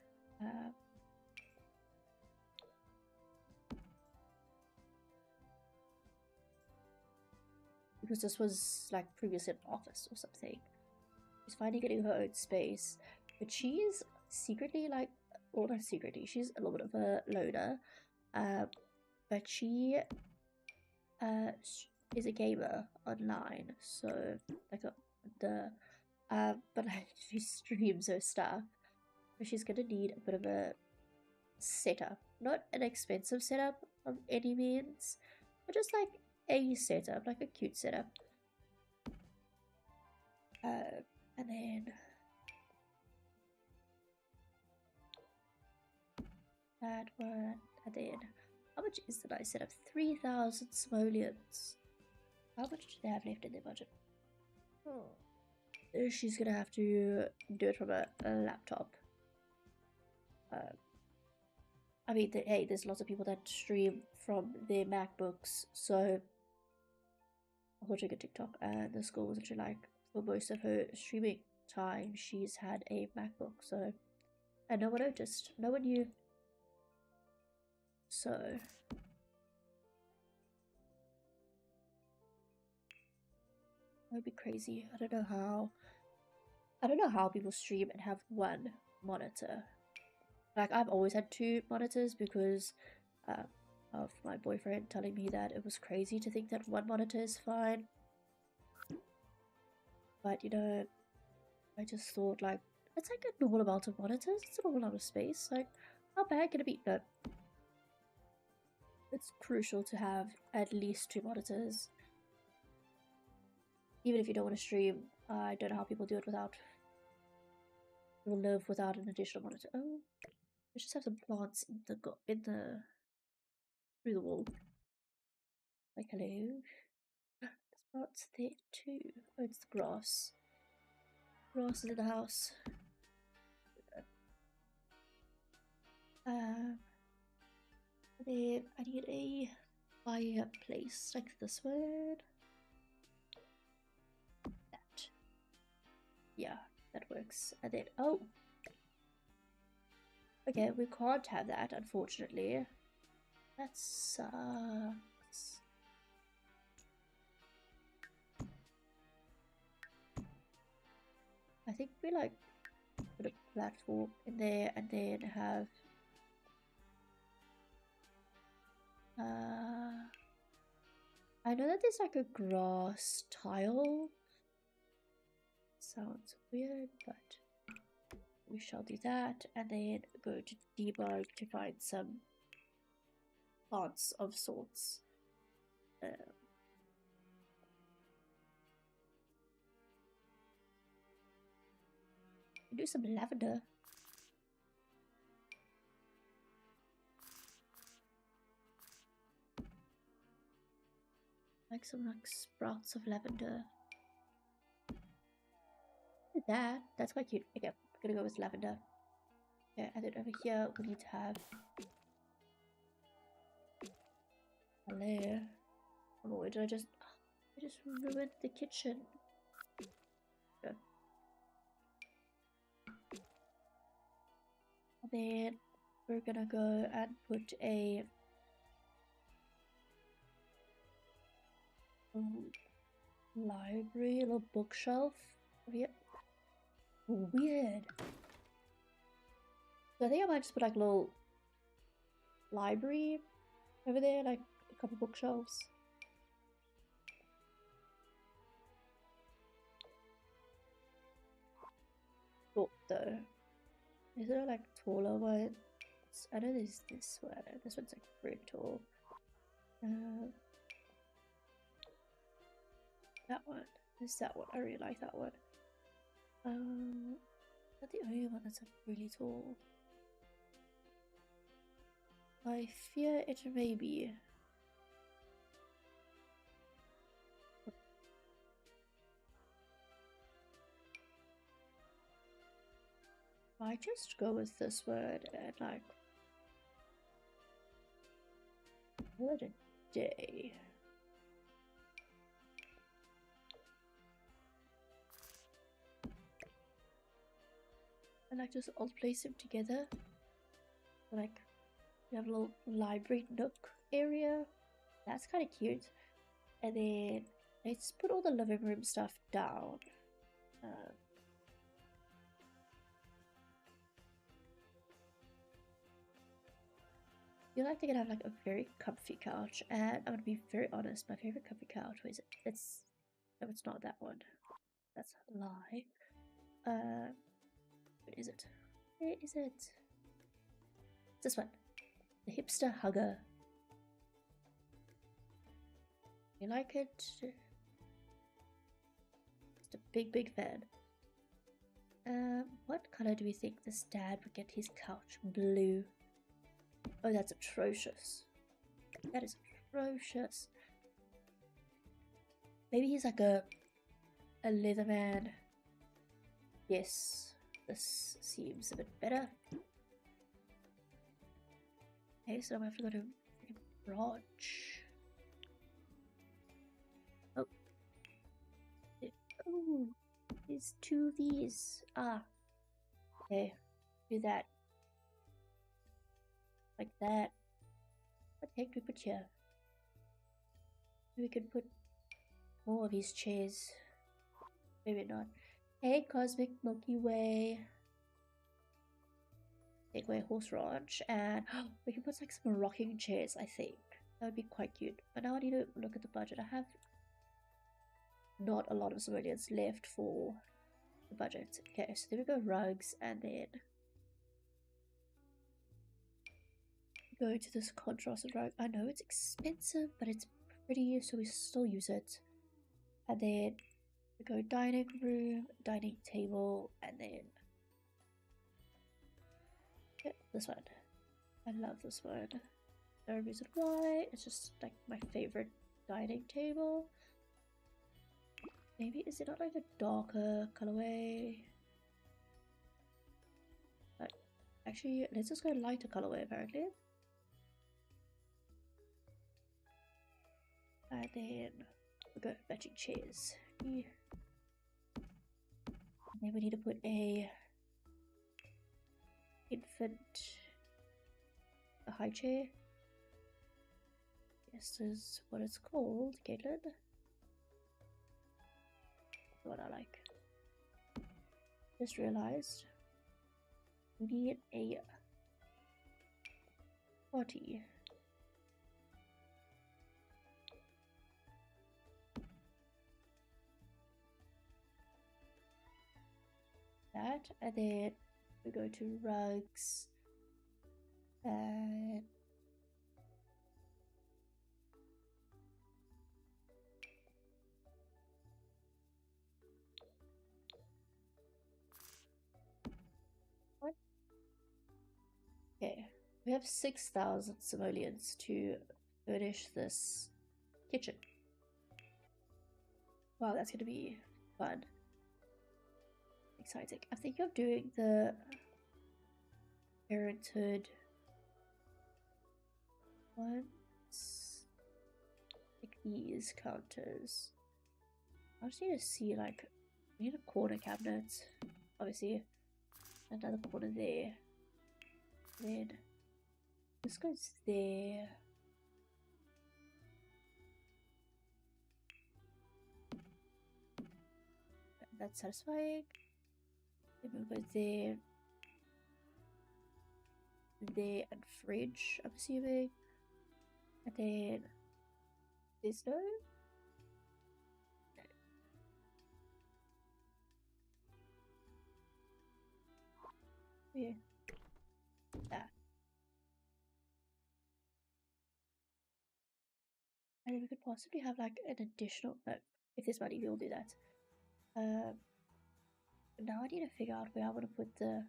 Because this was like previously an office or something. She's finally getting her own space. But she's secretly like, or not secretly, she's a little bit of a loner. But she is a gamer online, so like but she streams her stuff. So she's gonna need a bit of a setup, not an expensive setup of any means, but just like a setup, like a cute setup. And then that one, and then how much is the nice setup? 3,000 simoleons. How much do they have left in their budget? She's gonna have to do it from a laptop. I mean, hey, there's lots of people that stream from their MacBooks, so I'm watching a TikTok, and the school was actually like, for most of her streaming time, she's had a MacBook, so, and no one noticed, no one knew, so. That would be crazy. I don't know how people stream and have one monitor. Like, I've always had 2 monitors because of my boyfriend telling me that it was crazy to think that 1 monitor is fine. But, you know, I just thought, like, it's like a normal amount of monitors. It's a normal amount of space. Like, how bad can it be? No. It's crucial to have at least 2 monitors. Even if you don't want to stream, I don't know how people do it without. Will live without an additional monitor. Oh, let's just have some plants in the through the wall. Like, hello. There's plants there too. Oh, it's the grass. Grass is in the house. And then I need a fireplace like this one. That. Yeah, that works. And then, oh. Okay, we can't have that, unfortunately. That sucks. I think we like put a platform in there and then have I know that there's like a grass tile. Sounds weird, but we shall do that and then go to debug to find some plants of sorts. Do some lavender. Like some sprouts of lavender. That's quite cute. Okay, I'm gonna go with lavender. Okay, and then over here we need to have a layer. Oh, did I just ruined the kitchen. Okay. And then we're gonna go and put a library, a little bookshelf over here. Weird. So I think I might just put like a little library over there, like a couple bookshelves. Oh, though. Is there like taller ones? I know there's this one. This one's like pretty tall. That one. There's that one. I really like that one. That's the only one that's really tall. I fear it may be. I just go with this word and like what a day. And like just all place them together. Like you have a little library nook area. That's kind of cute. And then let's put all the living room stuff down. I feel like they're gonna have like a very comfy couch, and I'm gonna be very honest, my favorite comfy couch, where is it? No, it's not that one. That's a lie. Where is it? Where is it? It's this one. The hipster hugger. You like it? Just a big fan. What color do we think this dad would get his couch? Blue. Oh, that's atrocious. That is atrocious. Maybe he's like a Leatherman. Yes, this seems a bit better. Okay, so I have to go to branch. Oh. Oh, there's 2 of these. Ah. Okay, do that. Like that. What the heck do we put here? We could put more of these chairs. Maybe not. Hey, Cosmic Milky Way. Segway Horse Ranch. And we can put like some rocking chairs, I think. That would be quite cute. But now I need to look at the budget. I have not a lot of civilians left for the budget. Okay, so there we go, rugs, and then go to this contrasted rug. I know it's expensive, but it's pretty, so we still use it. And then we go dining room, dining table, and then this one. I love this one. No reason why. It's just like my favorite dining table. Maybe is it not like a darker colorway? But actually, let's just go lighter colorway apparently. And then we go matching chairs. And then we need to put a high chair. Yes, this is what it's called, Caitlin. What I like. Just realized we need a party. That, and then we go to rugs and what? Okay, we have 6,000 simoleons to furnish this kitchen. Wow, that's gonna be fun. Exciting. I'm thinking of doing the parenthood ones, like these counters. I just need to see, like, we need a corner cabinet, obviously, another corner there, then this goes there. That's satisfying. Then we'll go there, there, and fridge, I'm assuming. And then there's no. Yeah. That. And then we could possibly have like an additional. No, if there's money, we'll do that. Now I need to figure out where I want to put the.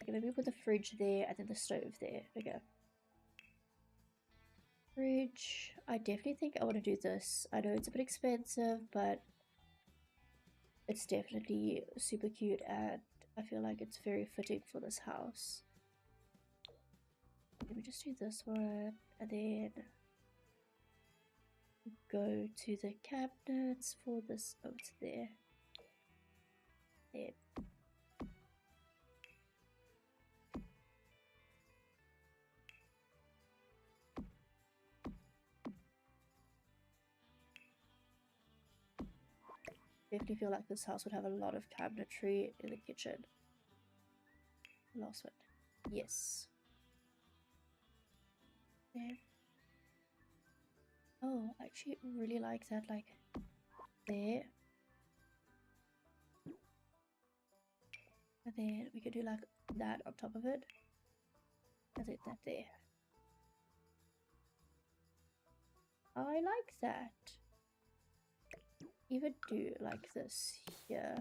Okay, maybe put the fridge there and then the stove there. Okay. Fridge. I definitely think I want to do this. I know it's a bit expensive, but it's definitely super cute and I feel like it's very fitting for this house. Let me just do this one and then go to the cabinets for this. Oh, it's there. There. Definitely feel like this house would have a lot of cabinetry in the kitchen. Last one. Yes. There. Oh, I actually really like that, like, there. And then we could do like that on top of it. And then that there. I like that. Even do like this here.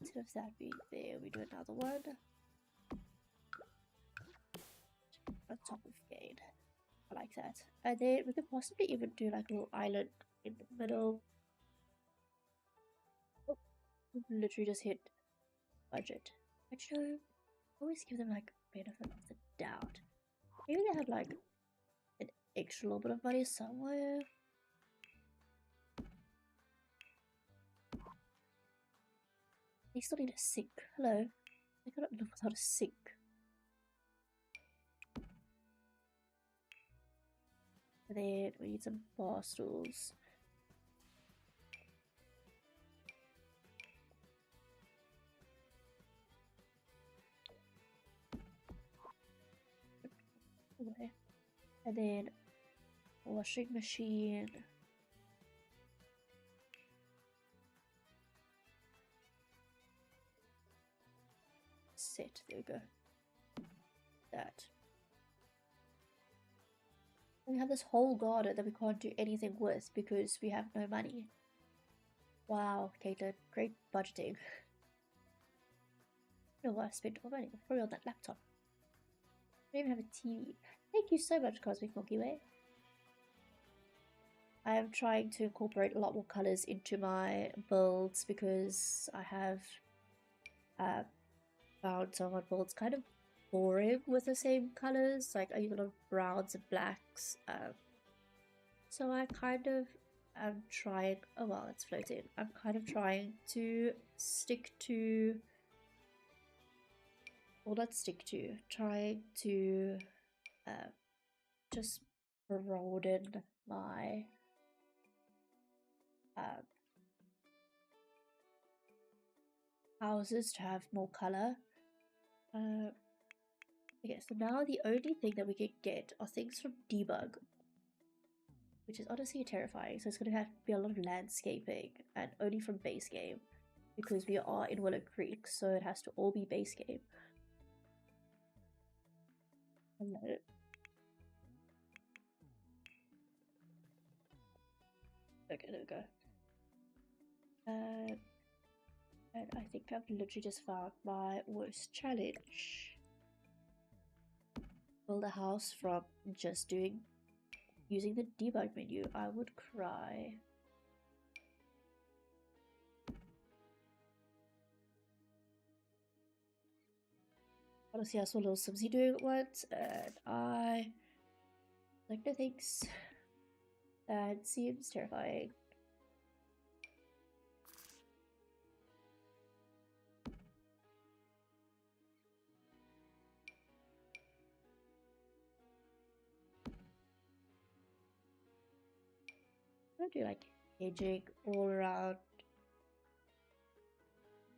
Instead of that being there, we do another one. On top of gain. I like that. And then we could possibly even do like a little island in the middle. Oh, we've literally just hit budget. But you know, always give them like benefit of the doubt. Maybe they have like an extra little bit of money somewhere. They still need a sink. Hello. They cannot live without a sink. And then we need some bar stools. Okay. And then washing machine. Set. There we go. That. We have this whole garden that we can't do anything with because we have no money. Wow, Caitlin, great budgeting. I don't know why I spent all money. Probably on that laptop. I don't even have a TV. Thank you so much, Cosmic Milky Way. I am trying to incorporate a lot more colors into my builds because I have found some of my builds kind of boring with the same colors. Like I use a lot of browns and blacks. So I kind of am trying. Oh well, it's floating. I'm kind of trying to stick to. Well, not stick to. Trying to just broaden my houses to have more color. Okay, so now the only thing that we can get are things from debug, which is honestly terrifying. So it's going to have to be a lot of landscaping and only from base game because we are in Willow Creek, so it has to all be base game. Hello. Okay, there we go. And I think I've literally just found my worst challenge. Build a house from just using the debug menu. I would cry. Honestly, I saw little Simsy doing it once, and I like no thanks. That seems terrifying. I'm gonna do like hedging all around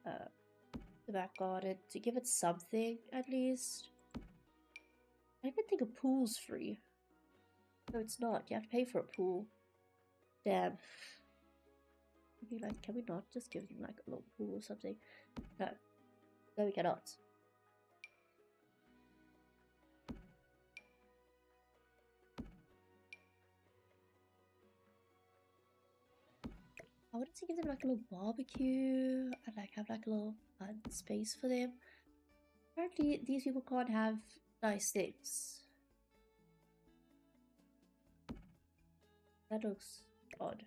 the back garden to give it something at least. I even think a pool's free. No, it's not. You have to pay for a pool. Damn. Be like, can we not just give them like a little pool or something? No. No, we cannot. I wanted to give them like a little barbecue and like have like a little space for them. Apparently, these people can't have nice things. That looks odd.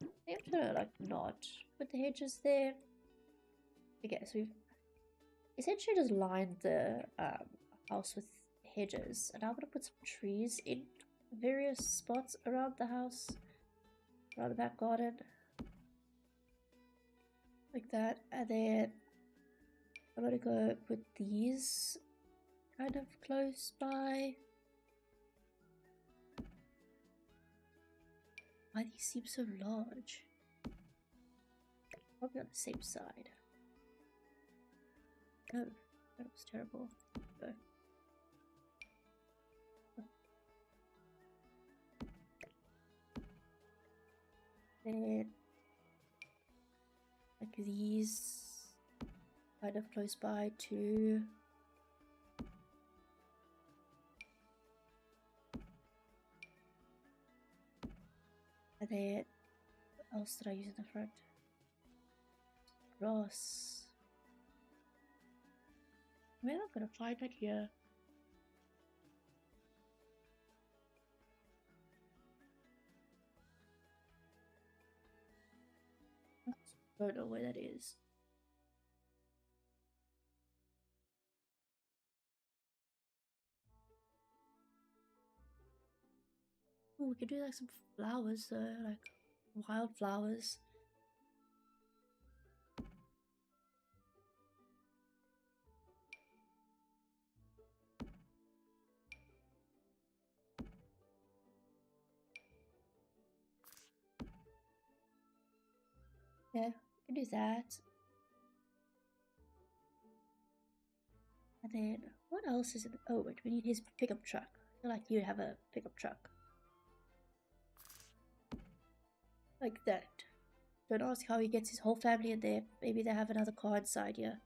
They have to like not put the hedges there. Okay, so we've essentially just lined the house with hedges, and I'm gonna put some trees in various spots around the house, around the back garden, like that. And then I'm gonna go put these kind of close by. Why these seem so large? Probably on the same side. No, that was terrible. Go. Then, like these, kind of close by too. And then, what else did I use in the front? Grass. Maybe I'm gonna find that here. Don't know where that is. Oh, we could do like some flowers though, like wildflowers. Yeah, we can do that. And then what else is it? Oh, wait, we need his pickup truck. I feel like you have a pickup truck. Like that. Don't ask how he gets his whole family in there. Maybe they have another car inside here.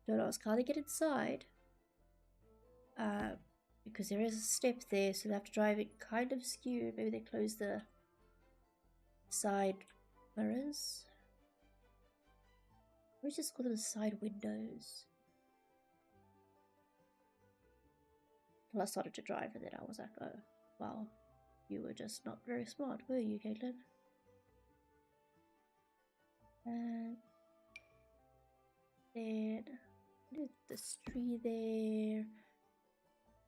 Don't ask how they get inside. Because there is a step there, so they have to drive it kind of skew. Maybe they close the side mirrors. Or we just call them side windows. Well, I started to drive and then I was like, oh, wow, you were just not very smart, were you, Caitlin? And then this tree there.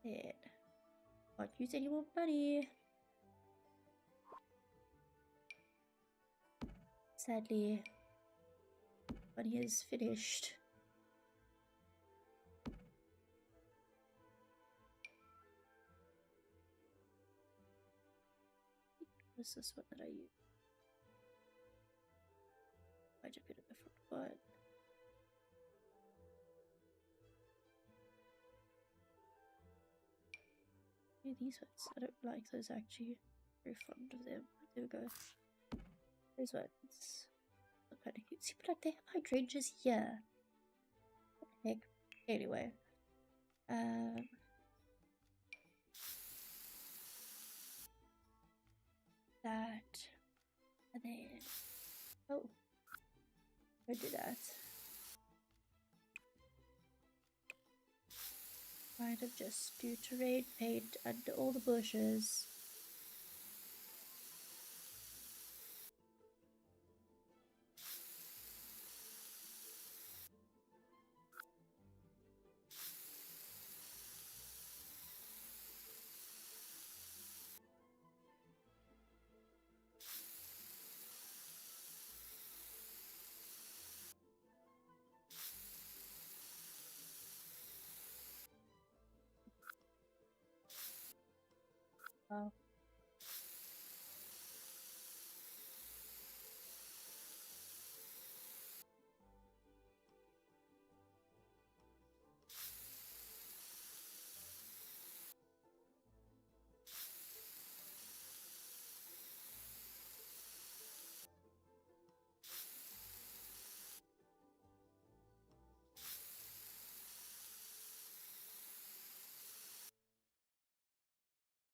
Then can't use any more money. Sadly, money is finished. What's this one that I use? Might have been a different one. Yeah, these ones. I don't like those actually. Very fond of them. There we go. Those ones look kind of cute. See, but like they have hydrangeas here. What the heck? Anyway. That. And then. Oh. Don't do that. Kind of just do terrain paint under all the bushes. Oh.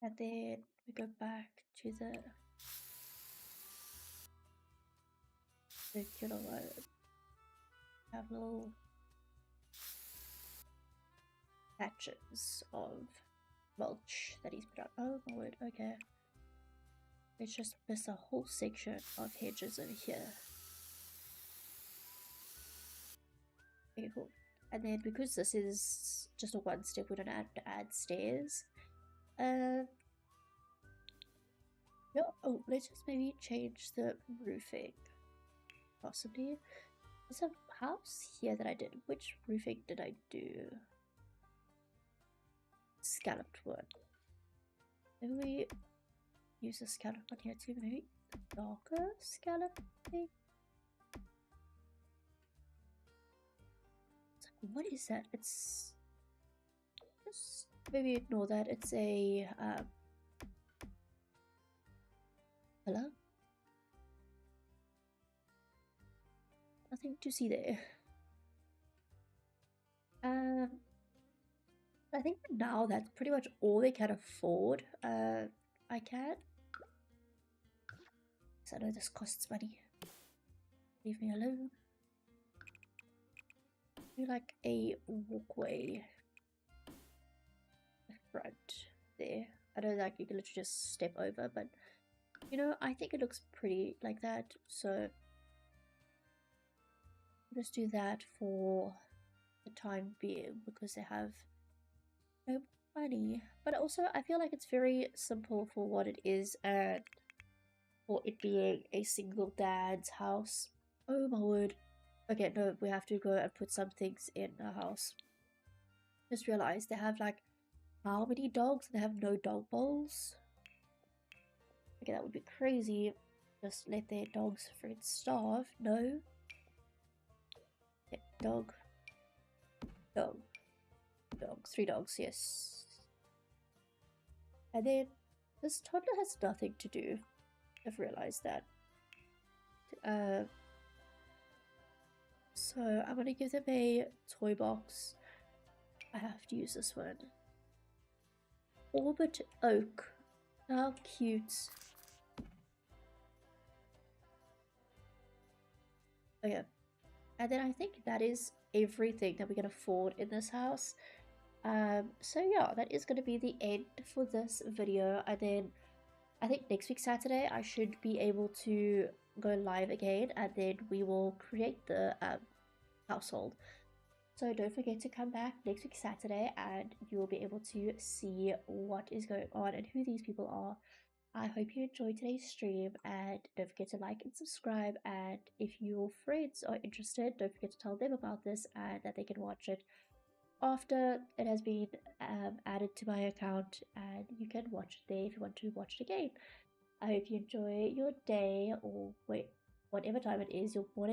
And then we go back to the circular road. Have little patches of mulch that he's put up. Oh my word, okay. Let's just miss a whole section of hedges over here. Okay, cool. And then because this is just a one step, we don't have to add stairs. Yeah, oh, let's just maybe change the roofing. Possibly. There's a house here that I did. Which roofing did I do? Scalloped wood. Maybe we use a scallop one here too, maybe darker scallop thing. It's like, what is that? It's just maybe ignore that. It's a hello? Nothing to see there. I think for now that's pretty much all they can afford. I can. So I know this costs money. Leave me alone. Do like a walkway front there. I know that you can literally just step over, but you know, I think it looks pretty like that. So I'll just do that for the time being because they have no money. But also, I feel like it's very simple for what it is and for it being a single dad's house. Oh my word. Okay, no, we have to go and put some things in our house. Just realized they have like how many dogs? They have no dog bowls. Okay, that would be crazy. Just let their dogs freaking starve. No. Okay, dog. Dog. Dog. 3 dogs, yes. And then this toddler has nothing to do. I've realized that. So I'm gonna give them a toy box. I have to use this one. Orbit Oak. How cute. Okay. And then I think that is everything that we can afford in this house. So yeah, that is going to be the end for this video. And then I think next week Saturday I should be able to go live again, and then we will create the household. So don't forget to come back next week Saturday and you will be able to see what is going on and who these people are. I hope you enjoyed today's stream, and don't forget to like and subscribe, and if your friends are interested, don't forget to tell them about this and that they can watch it after it has been added to my account, and you can watch it there if you want to watch it again. I hope you enjoy your day, or wait, whatever time it is, your morning